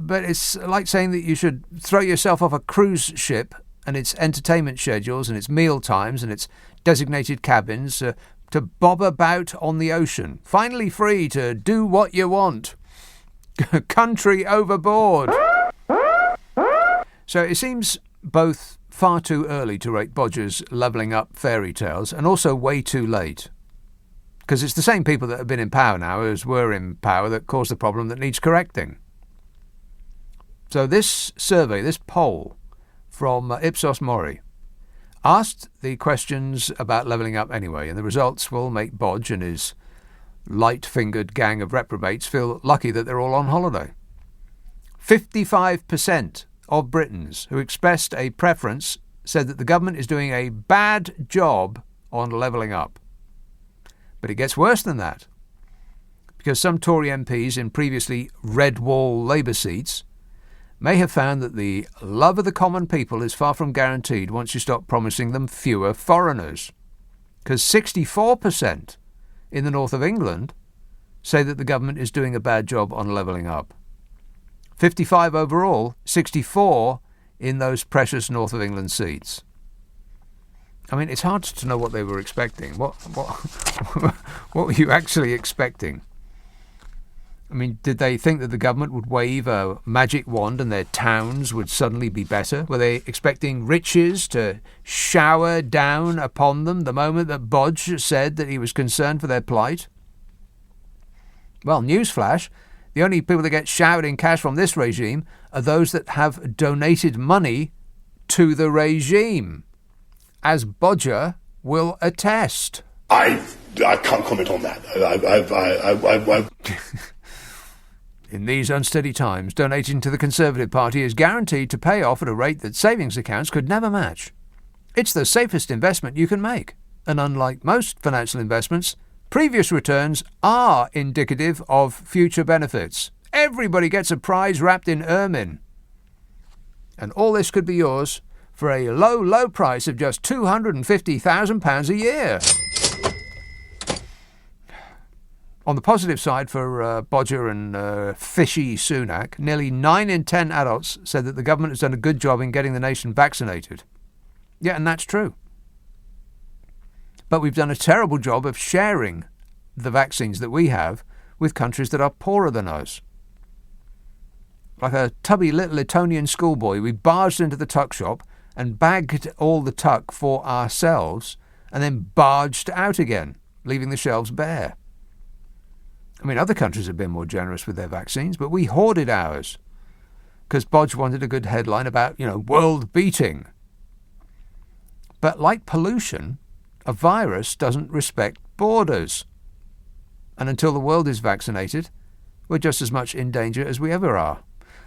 but it's like saying that you should throw yourself off a cruise ship and its entertainment schedules and its meal times and its designated cabins to bob about on the ocean, finally free to do what you want. Country overboard. So it seems both far too early to rate Bodger's levelling up fairy tales, and also way too late. Because it's the same people that have been in power now as were in power that caused the problem that needs correcting. So this survey, this poll from Ipsos Mori, asked the questions about levelling up anyway, and the results will make Bodge and his light-fingered gang of reprobates feel lucky that they're all on holiday. 55% of Britons who expressed a preference said that the government is doing a bad job on levelling up. But it gets worse than that, because some Tory MPs in previously red wall Labour seats may have found that the love of the common people is far from guaranteed once you stop promising them fewer foreigners. Because 64% in the north of England say that the government is doing a bad job on levelling up. 55 overall, 64 in those precious north of England seats. I mean, it's hard to know what they were expecting. What were you actually expecting? I mean, did they think that the government would wave a magic wand and their towns would suddenly be better? Were they expecting riches to shower down upon them the moment that Bodge said that he was concerned for their plight? Well, newsflash, the only people that get showered in cash from this regime are those that have donated money to the regime, as Bodger will attest.
I can't comment on that.
In these unsteady times, donating to the Conservative Party is guaranteed to pay off at a rate that savings accounts could never match. It's the safest investment you can make, and unlike most financial investments, previous returns are indicative of future benefits. Everybody gets a prize wrapped in ermine. And all this could be yours for a low, low price of just £250,000 a year. On the positive side for Bodger and fishy Sunak, nearly 9 in 10 adults said that the government has done a good job in getting the nation vaccinated. Yeah, and that's true. But we've done a terrible job of sharing the vaccines that we have with countries that are poorer than us. Like a tubby little Etonian schoolboy, we barged into the tuck shop and bagged all the tuck for ourselves and then barged out again, leaving the shelves bare. I mean, other countries have been more generous with their vaccines, but we hoarded ours because Bodge wanted a good headline about, world beating. But like pollution, a virus doesn't respect borders. And until the world is vaccinated, we're just as much in danger as we ever are.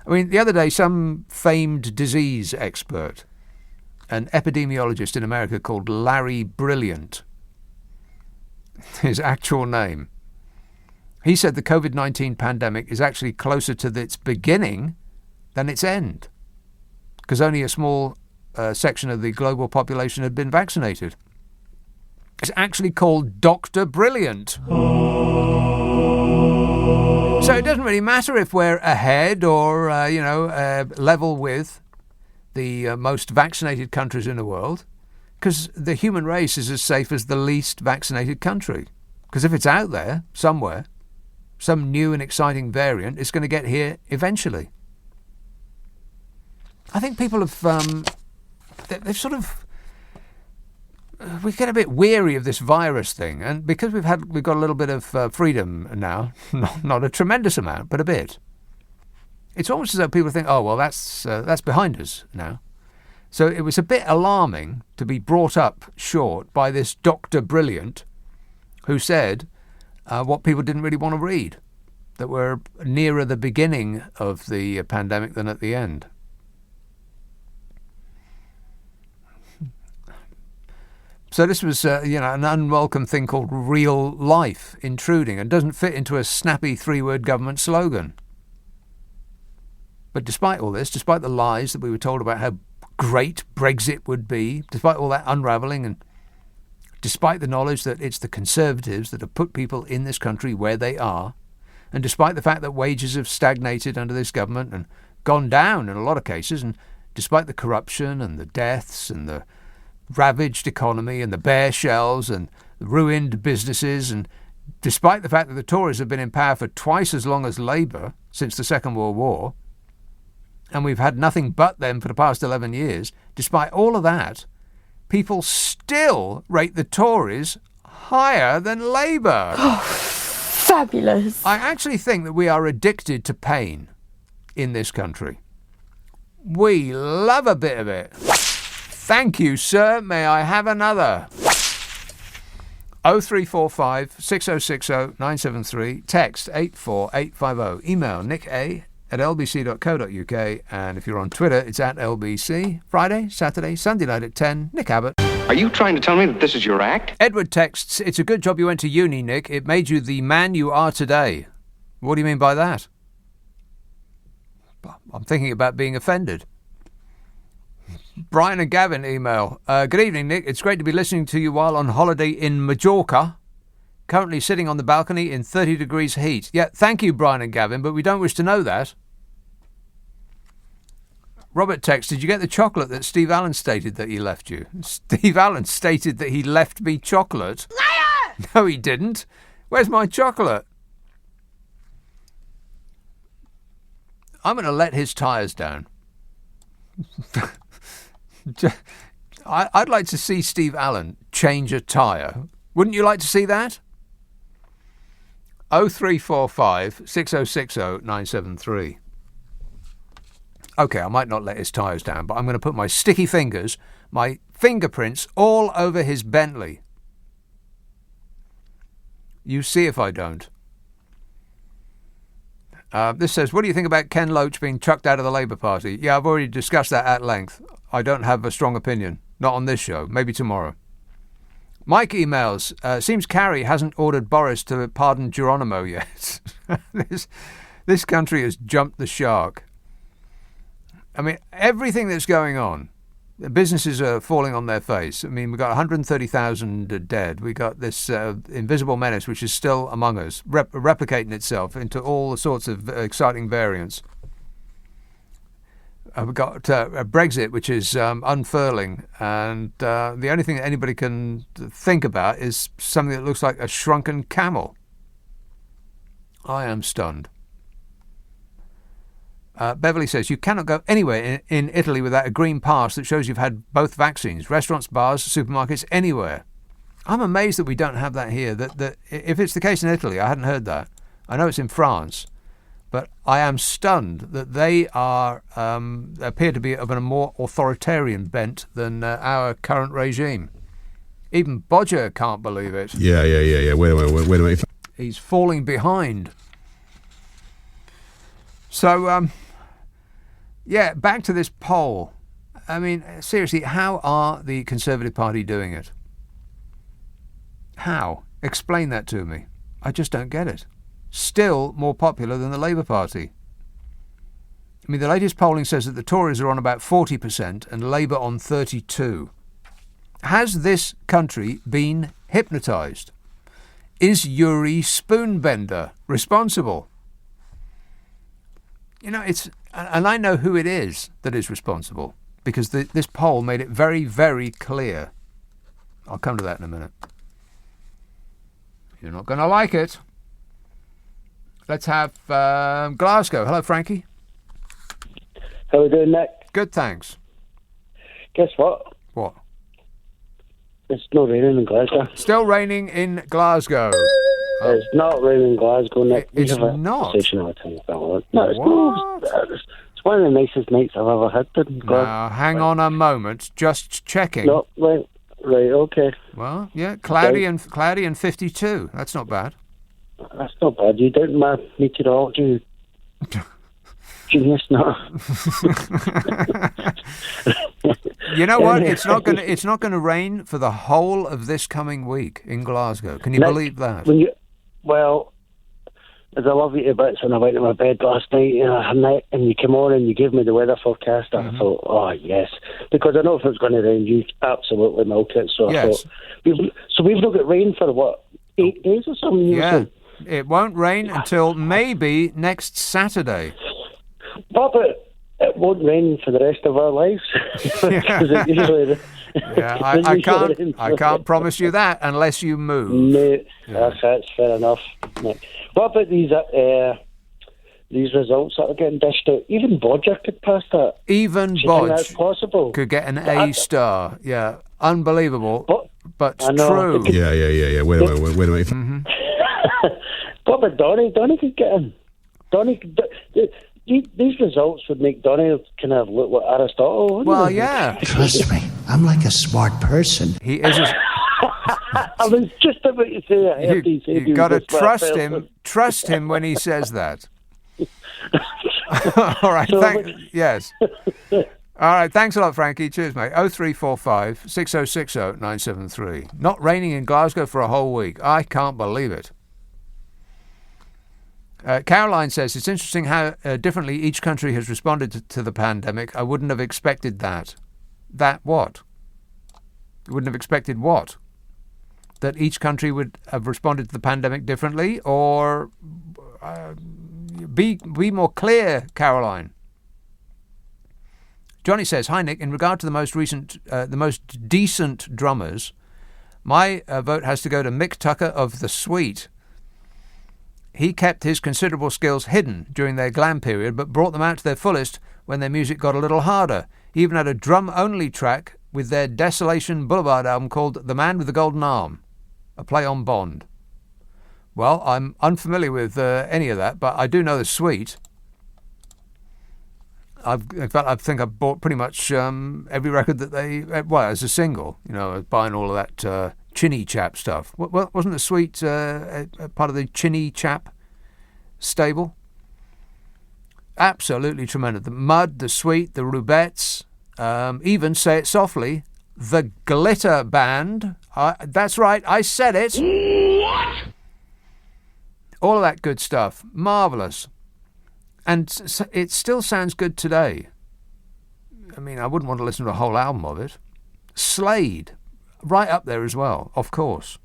I mean, the other day, some famed disease expert, an epidemiologist in America called Larry Brilliant, his actual name, he said the COVID-19 pandemic is actually closer to its beginning than its end, because only a small section of the global population had been vaccinated. It's actually called Dr. Brilliant. So it doesn't really matter if we're ahead or, level with the most vaccinated countries in the world, because the human race is as safe as the least vaccinated country. Because if it's out there somewhere, some new and exciting variant is going to get here eventually. I think people have, they've sort of, we get a bit weary of this virus thing, and because we've got a little bit of freedom now, not a tremendous amount, but a bit. It's almost as though people think, oh well, that's behind us now. So it was a bit alarming to be brought up short by this Dr. Brilliant, who said what people didn't really want to read, that we're nearer the beginning of the pandemic than at the end. So this was, an unwelcome thing called real life intruding and doesn't fit into a snappy three-word government slogan. But despite all this, despite the lies that we were told about how great Brexit would be, despite all that unravelling, and despite the knowledge that it's the Conservatives that have put people in this country where they are, and despite the fact that wages have stagnated under this government and gone down in a lot of cases, and despite the corruption and the deaths and the ravaged economy and the bare shelves and the ruined businesses, and despite the fact that the Tories have been in power for twice as long as Labour since the Second World War, and we've had nothing but them for the past 11 years, despite all of that, people still rate the Tories higher than Labour.
Oh, fabulous.
I actually think that we are addicted to pain in this country. We love a bit of it. Thank you, sir. May I have another? 0345 6060 973. Text 84850. Email nicka@lbc.co.uk. And if you're on Twitter, it's @LBC. Friday, Saturday, Sunday night at 10. Nick Abbott.
Are you trying to tell me that this is your act?
Edward texts, it's a good job you went to uni, Nick. It made you the man you are today. What do you mean by that? I'm thinking about being offended. Brian and Gavin email. Good evening, Nick. It's great to be listening to you while on holiday in Majorca. Currently sitting on the balcony in 30 degrees heat. Yeah, thank you, Brian and Gavin, but we don't wish to know that. Robert texts, did you get the chocolate that Steve Allen stated that he left you? Steve Allen stated that he left me chocolate. Liar! No, he didn't. Where's my chocolate? I'm going to let his tyres down. I'd like to see Steve Allen change a tyre. Wouldn't you like to see that? 0345 6060 973. OK, I might not let his tyres down, but I'm going to put my sticky fingers, my fingerprints, all over his Bentley. You see if I don't. This says, what do you think about Ken Loach being chucked out of the Labour Party? Yeah, I've already discussed that at length. I don't have a strong opinion. Not on this show. Maybe tomorrow. Mike emails, seems Carrie hasn't ordered Boris to pardon Geronimo yet. This country has jumped the shark. I mean, everything that's going on, businesses are falling on their face. I mean, we've got 130,000 dead. We've got this invisible menace, which is still among us, replicating itself into all sorts of exciting variants. We've got Brexit, which is unfurling, and the only thing that anybody can think about is something that looks like a shrunken camel. I am stunned. Beverly says, you cannot go anywhere in Italy without a green pass that shows you've had both vaccines. Restaurants, bars, supermarkets, anywhere. I'm amazed that we don't have that here. That if it's the case in Italy, I hadn't heard that. I know it's in France. But I am stunned that they appear to be of a more authoritarian bent than our current regime. Even Bodger can't believe it.
Yeah. Wait a minute.
He's falling behind. So, back to this poll. I mean, seriously, how are the Conservative Party doing it? How? Explain that to me. I just don't get it. Still more popular than the Labour Party. I mean, the latest polling says that the Tories are on about 40% and Labour on 32%. Has this country been hypnotised? Is Yuri Spoonbender responsible? You know, and I know who it is that is responsible, because this poll made it very, very clear. I'll come to that in a minute. You're not going to like it. Let's have Glasgow. Hello, Frankie.
How are we doing, Nick?
Good, thanks.
Guess what?
What?
It's not raining in Glasgow.
Still raining in Glasgow.
It's not raining in Glasgow, Nick.
It's not?
No, it's not. It's one of the nicest nights I've ever had in Glasgow.
Now, hang on a moment. Just checking.
No, right, okay.
Well, yeah, cloudy and 52. That's not bad.
That's not bad. You don't my meteorology genius, no.
You know what? It's not going to rain for the whole of this coming week in Glasgow. Can you believe that?
Well, as I love you to bits when I went to my bed last night, and you came on and you gave me the weather forecast, I thought, oh yes, because I know if it's going to rain, you absolutely milk it. So I thought, we've not got rain for what, 8 days or something?
Yeah, it won't rain until maybe next Saturday.
But it won't rain for the rest of our lives.
I can't promise you that unless you move.
No, that's fair enough. What about these results that are getting dished out? Even Bodger could pass that.
Even
Bodge possible.
Could get an A star. Yeah, unbelievable, but true.
Yeah. Wait a minute.
Mm-hmm.
What about Donny? Donny could get in. These results would make Donny kind of look like Aristotle.
Well, yeah.
Trust me, I'm like a smart person.
He is.
I was just about to say that.
You got to trust him. Trust him when he says that. All right. Yes. All right. Thanks a lot, Frankie. Cheers, mate. 0345 6060 973. Not raining in Glasgow for a whole week. I can't believe it. Caroline says, it's interesting how differently each country has responded to the pandemic. I wouldn't have expected that. That what? You wouldn't have expected what? That each country would have responded to the pandemic differently? Or be more clear, Caroline. Johnny says, hi, Nick. In regard to the most decent drummers, my vote has to go to Mick Tucker of The Sweet. He kept his considerable skills hidden during their glam period, but brought them out to their fullest when their music got a little harder. He even had a drum-only track with their Desolation Boulevard album called The Man with the Golden Arm, a play on Bond. Well, I'm unfamiliar with any of that, but I do know The Sweet. In fact, I think I've bought pretty much every record that they... as a single. I was buying all of that... Chinny Chap stuff. Wasn't The Sweet part of the Chinny Chap stable? Absolutely tremendous. The Mud, The Sweet, the Rubettes, even, say it softly, the Glitter Band. That's right, I said it. What? All of that good stuff. Marvellous. And it still sounds good today. I mean, I wouldn't want to listen to a whole album of it. Slade. Right up there as well, of course.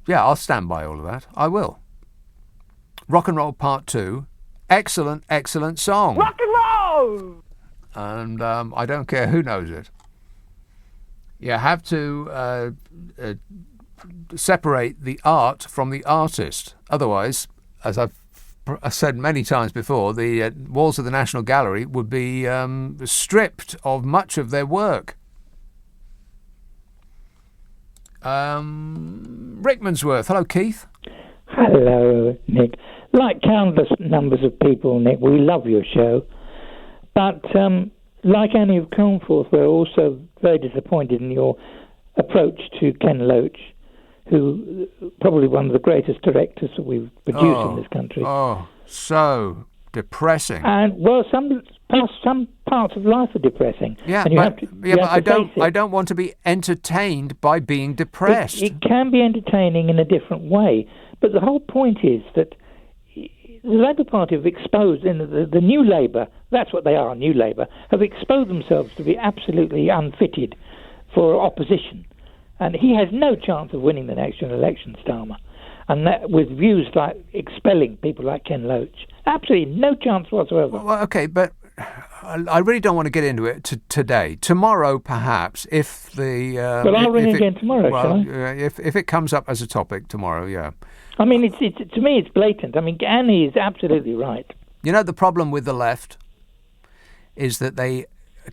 Yeah, I'll stand by all of that. I will. Rock and Roll Part 2. Excellent, excellent song.
Rock and roll!
And I don't care who knows it. You have to separate the art from the artist. Otherwise, as I've said many times before, the walls of the National Gallery would be stripped of much of their work. Rickmansworth. Hello, Keith.
Hello, Nick. Like countless numbers of people, Nick, we love your show. But like Annie of Cornforth, we're also very disappointed in your approach to Ken Loach, who probably one of the greatest directors that we've produced in this country.
Oh, so depressing.
And well, some parts of life are depressing.
Yeah,
and
I don't want to be entertained by being depressed.
It can be entertaining in a different way, but the whole point is that the Labour Party have exposed, in the New Labour, that's what they are, New Labour, have exposed themselves to be absolutely unfitted for opposition. And he has no chance of winning the next general election, Starmer. And that, with views like expelling people like Ken Loach, absolutely no chance whatsoever.
Well, okay, but I really don't want to get into it today. Tomorrow, perhaps, if the...
Well, I'll ring again tomorrow,
well,
shall I?
If it comes up as a topic tomorrow, yeah.
I mean, it's to me, it's blatant. I mean, Annie is absolutely right.
You know, the problem with the left is that they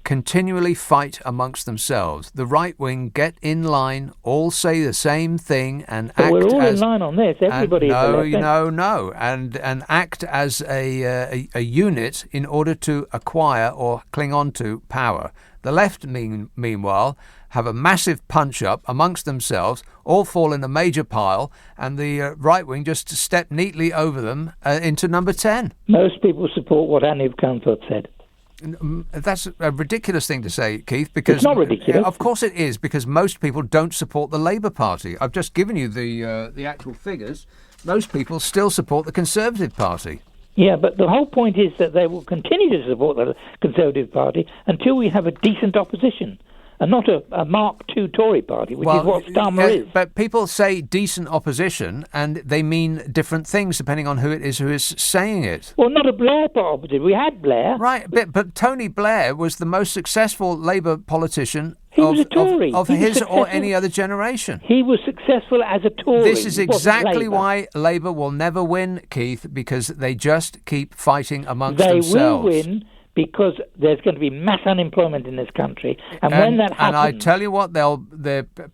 continually fight amongst themselves. The right wing get in line, all say the same thing, and
but
act
we're all
as...
in line on this. Everybody
and act as a unit in order to acquire or cling on to power. The left, meanwhile, have a massive punch-up amongst themselves, all fall in a major pile, and the right wing just step neatly over them into number 10.
Most people support what Annie of Canthorpe said.
That's a ridiculous thing to say, Keith, because...
It's not ridiculous.
Of course it is, because most people don't support the Labour Party. I've just given you the actual figures. Most people still support the Conservative Party.
Yeah, but the whole point is that they will continue to support the Conservative Party until we have a decent opposition, and not a Mark II Tory party, which is what Starmer is.
But people say decent opposition, and they mean different things depending on who it is who is saying it.
Well, not a Blair opposition. We had Blair.
Right, but Tony Blair was the most successful Labour politician
of
his or any other generation.
He was successful as a Tory.
This is exactly why Labour will never win, Keith, because they just keep fighting amongst themselves.
They will win because there's going to be mass unemployment in this country. And when that happens...
And I tell you what,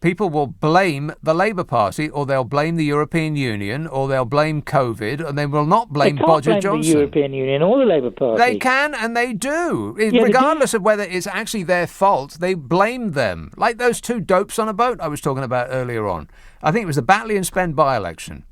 people will blame the Labour Party, or they'll blame the European Union, or they'll blame COVID, and they will not blame Boris Johnson.
The European Union or the Labour Party.
They can, and they do. Regardless of whether it's actually their fault, they blame them. Like those two dopes on a boat I was talking about earlier on. I think it was the Batley and Spend by-election.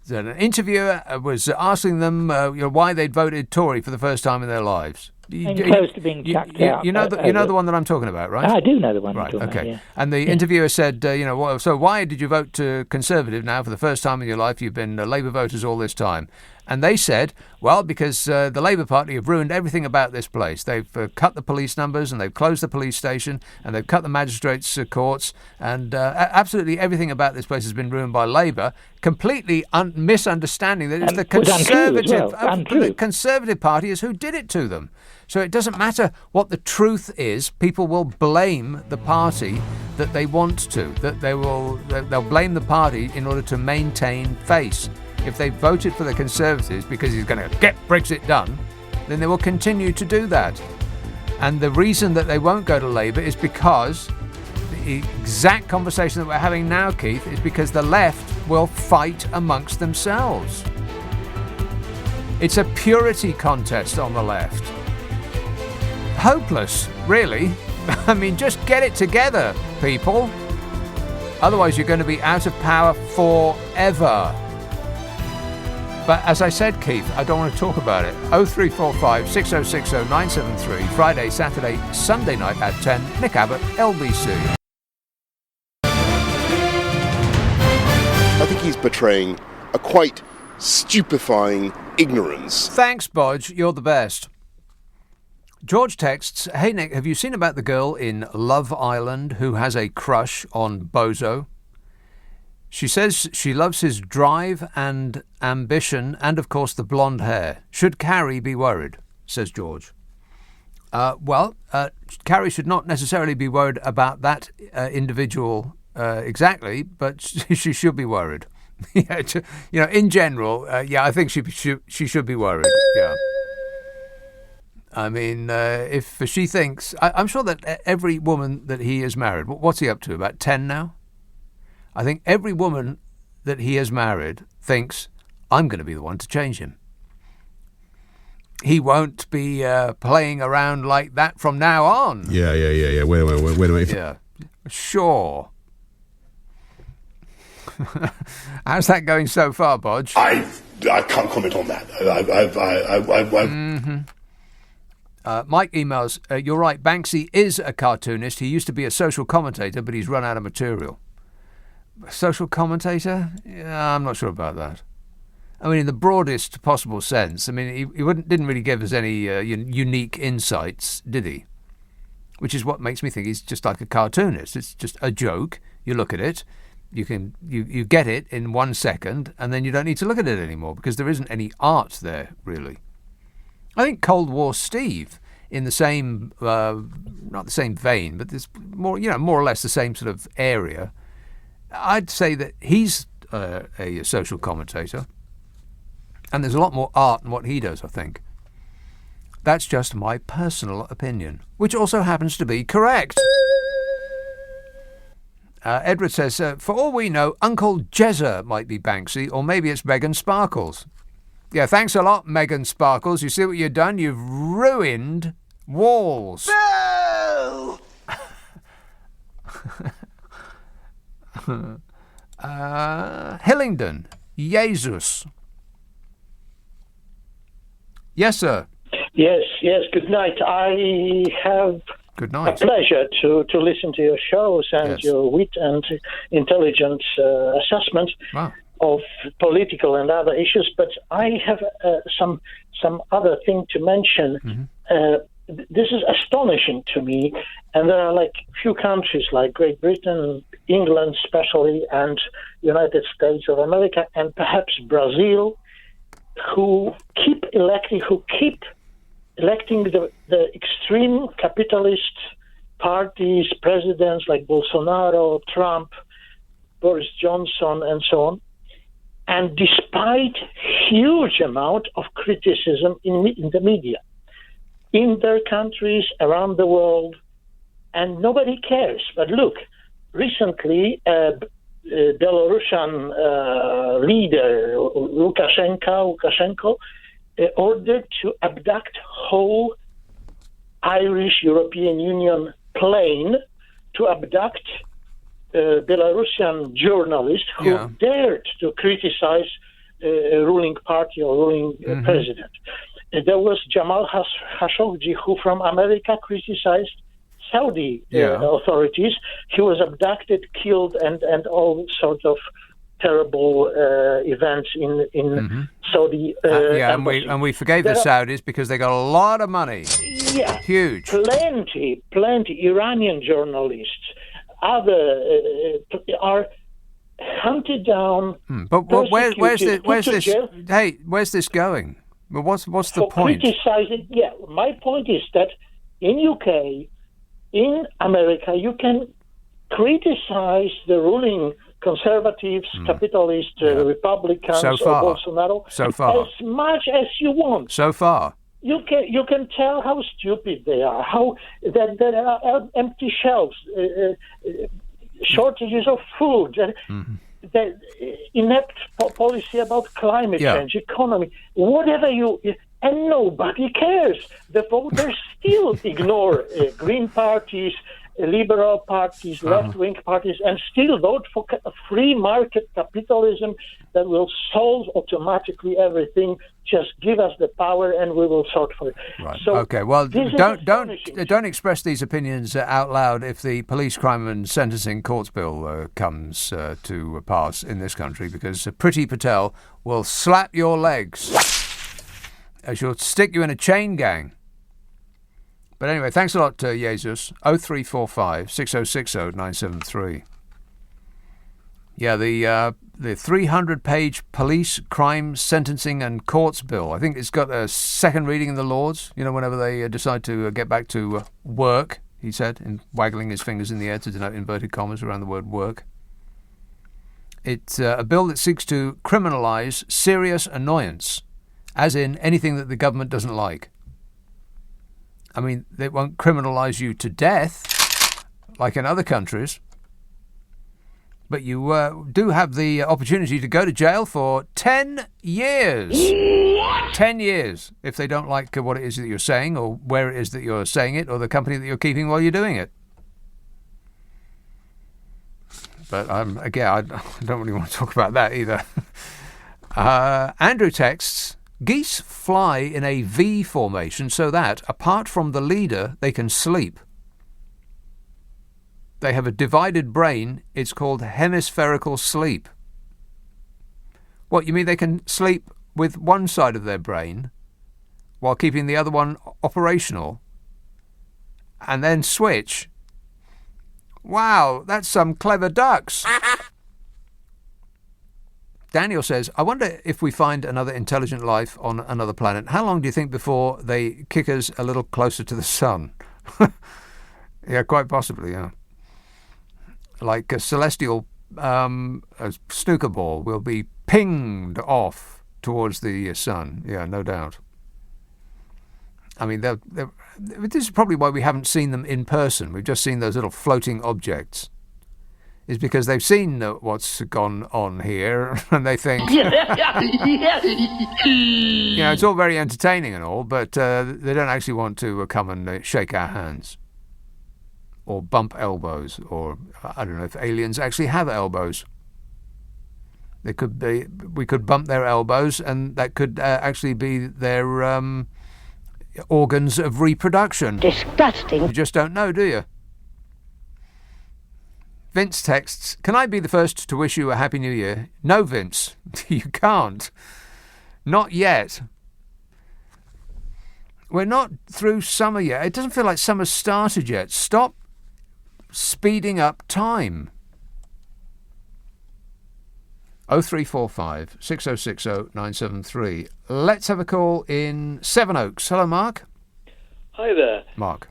An interviewer was asking them why they'd voted Tory for the first time in their lives.
Close to being chucked out.
You know the one that I'm talking about, right?
I do know the one
right,
you're talking
okay.
about, yeah.
And the interviewer said, so why did you vote Conservative now for the first time in your life? You've been Labour voters all this time. And they said, well, because the Labour Party have ruined everything about this place. They've cut the police numbers, and they've closed the police station, and they've cut the magistrates' courts, and absolutely everything about this place has been ruined by Labour, completely misunderstanding that it's the Conservative Party is who did it to them. So it doesn't matter what the truth is, people will blame the party that they want to, they'll blame the party in order to maintain face. If they voted for the Conservatives because he's going to get Brexit done, then they will continue to do that. And the reason that they won't go to Labour is because the exact conversation that we're having now, Keith, is because the left will fight amongst themselves. It's a purity contest on the left. Hopeless, really. I mean, just get it together, people. Otherwise, you're going to be out of power forever. But as I said, Keith, I don't want to talk about it. 0345 6060 973, Friday, Saturday, Sunday night at 10. Nick Abbott, LBC.
I think he's portraying a quite stupefying ignorance.
Thanks, Bodge. You're the best. George texts, hey, Nick, have you seen about the girl in Love Island who has a crush on Bozo? She says she loves his drive and ambition and, of course, the blonde hair. Should Carrie be worried? Says George. Carrie should not necessarily be worried about that individual exactly, but she should be worried. In general, I think she should be worried. Yeah. I mean, if she thinks... I'm sure that every woman that he has married... What's he up to, about 10 now? I think every woman that he has married thinks, I'm going to be the one to change him. He won't be playing around like that from now on.
Yeah. Wait a minute.
Yeah, sure. How's that going so far, Bodge?
I can't comment on that.
Mike emails, you're right, Banksy is a cartoonist. He used to be a social commentator, but he's run out of material. Social commentator? Yeah, I'm not sure about that. I mean, in the broadest possible sense. I mean, he didn't really give us any unique insights, did he? Which is what makes me think he's just like a cartoonist. It's just a joke. You look at it, you get it in 1 second, and then you don't need to look at it anymore because there isn't any art there, really. I think Cold War Steve, in the same, not the same vein, but this more or less the same sort of area. I'd say that he's a social commentator, and there's a lot more art in what he does, I think. That's just my personal opinion, which also happens to be correct. Edward says, for all we know, Uncle Jezza might be Banksy, or maybe it's Megan Sparkles. Yeah, thanks a lot, Megan Sparkles. You see what you've done? You've ruined walls.
No!
Hillingdon, Jesus. Yes, sir.
Yes, good night. I have
Good night.
a pleasure to listen to your shows and your wit and intelligent assessment of political and other issues, but I have some other thing to mention. This is astonishing to me, and there are like few countries like Great Britain, England especially, and United States of America, and perhaps Brazil, who keep electing the extreme capitalist parties, presidents like Bolsonaro, Trump, Boris Johnson, and so on. And despite huge amount of criticism in the media, in their countries, around the world, and nobody cares. But look, recently, Belarusian leader Lukashenko ordered to abduct whole Irish European Union plane to abduct Belarusian journalist who dared to criticize a ruling party or ruling president. There was Jamal Khashoggi, who from America criticized Saudi authorities. He was abducted, killed, and all sorts of terrible events in Saudi.
And we forgave the Saudis because they got a lot of money.
Yeah,
huge.
Plenty. Iranian journalists, other are hunted down.
But where's this? Hey, where's this going? But what's the point?
Criticizing. Yeah, my point is that in UK, in America, you can criticize the ruling conservatives, capitalists, Republicans, or Bolsonaro as much as you want.
So far.
You can tell how stupid they are, how that there are empty shelves, shortages of food, the inept policy about climate change, economy, whatever and nobody cares. The voters still ignore green parties, liberal parties, left-wing parties, and still vote for free market capitalism that will solve automatically everything. Just give us the power and we will sort for it.
Right.
So
okay. Well, don't express these opinions out loud if the police crime and sentencing courts bill comes to pass in this country, because Priti Patel will slap your legs. She'll stick you in a chain gang. But anyway, thanks a lot, Jesus. 0345 6060 973. Yeah, the 300-page police crime sentencing and courts bill. I think it's got a second reading in the Lords. You know, whenever they decide to get back to work, he said, waggling his fingers in the air to denote inverted commas around the word work. It's a bill that seeks to criminalise serious annoyance, as in anything that the government doesn't like. I mean, they won't criminalise you to death, like in other countries. But you do have the opportunity to go to jail for 10 years. What? 10 years, if they don't like what it is that you're saying, or where it is that you're saying it, or the company that you're keeping while you're doing it. But again, I don't really want to talk about that either. Andrew texts, geese fly in a V formation so that, apart from the leader, they can sleep. They have a divided brain. It's called hemispherical sleep. What, you mean they can sleep with one side of their brain while keeping the other one operational and then switch? Wow, that's some clever ducks. Daniel says, I wonder if we find another intelligent life on another planet, how long do you think before they kick us a little closer to the sun? Yeah, quite possibly, yeah. Like a celestial a snooker ball will be pinged off towards the sun. Yeah, no doubt. I mean, this is probably why we haven't seen them in person. We've just seen those little floating objects. Is because they've seen what's gone on here, and they think, it's all very entertaining and all, but they don't actually want to come and shake our hands or bump elbows, or I don't know if aliens actually have elbows. We could bump their elbows, and that could actually be their organs of reproduction.
Disgusting.
You just don't know, do you? Vince texts, can I be the first to wish you a Happy New Year? No, Vince, you can't. Not yet. We're not through summer yet. It doesn't feel like summer's started yet. Stop speeding up time. 0345 6060 973. Let's have a call in Sevenoaks. Hello, Mark.
Hi there.
Mark.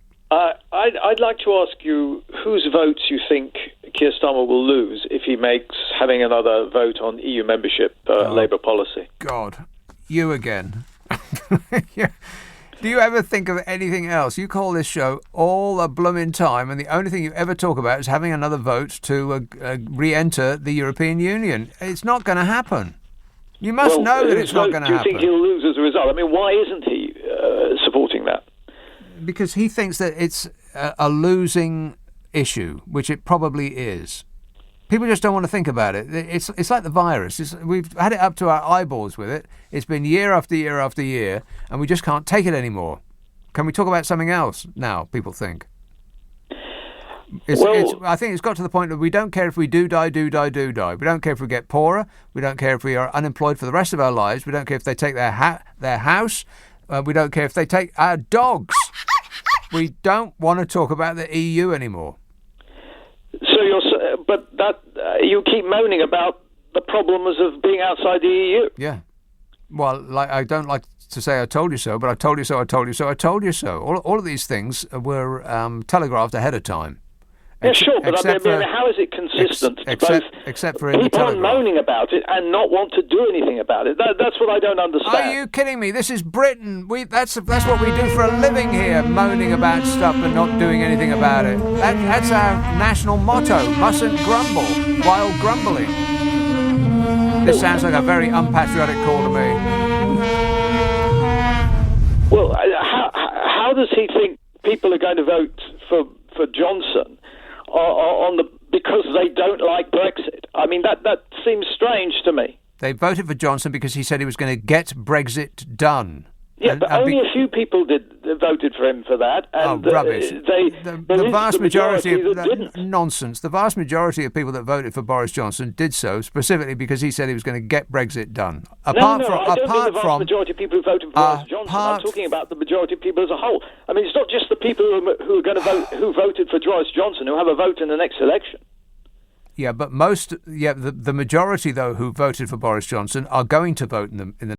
I'd like to ask you whose votes you think Keir Starmer will lose if he makes having another vote on EU membership Labour policy.
God, you again. Do you ever think of anything else? You call this show all the blooming time, and the only thing you ever talk about is having another vote to re-enter the European Union. It's not going to happen. You must know that it's not going to happen.
Do you think he'll lose as a result? I mean, why isn't he supporting that?
Because he thinks that it's a losing issue, which it probably is. People just don't want to think about it. It's like the virus. We've had it up to our eyeballs with it. It's been year after year after year, and we just can't take it anymore. Can we talk about something else now, people think? I think it's got to the point that we don't care if we do die. We don't care if we get poorer. We don't care if we are unemployed for the rest of our lives. We don't care if they take their house. We don't care if they take our dogs. We don't want to talk about the EU anymore.
You keep moaning about the problems of being outside the EU.
Yeah. Well, I don't like to say I told you so, but I told you so, I told you so, I told you so. All of these things were telegraphed ahead of time.
Yeah, sure, but I mean, how is it consistent
except for in the
people are
Telegraph?
moaning about it and not want to do anything about it? That's what I don't understand.
Are you kidding me? This is Britain. That's what we do for a living here, moaning about stuff and not doing anything about it. That's our national motto, mustn't grumble while grumbling. This sounds like a very unpatriotic call to me.
Well, how does he think people are going to vote for Johnson? Because they don't like Brexit. I mean, that seems strange to me.
They voted for Johnson because he said he was going to get Brexit done.
Yeah, but only a few people voted for him for that. And,
rubbish. The vast majority of
didn't.
Nonsense. The vast majority of people that voted for Boris Johnson did so specifically because he said he was going to get Brexit done.
I don't mean the vast majority of people who voted for Boris Johnson. I'm talking about the majority of people as a whole. I mean, it's not just the people who are going to vote who voted for Boris Johnson who have a vote in the next election.
Yeah, but the majority though who voted for Boris Johnson are going to vote in the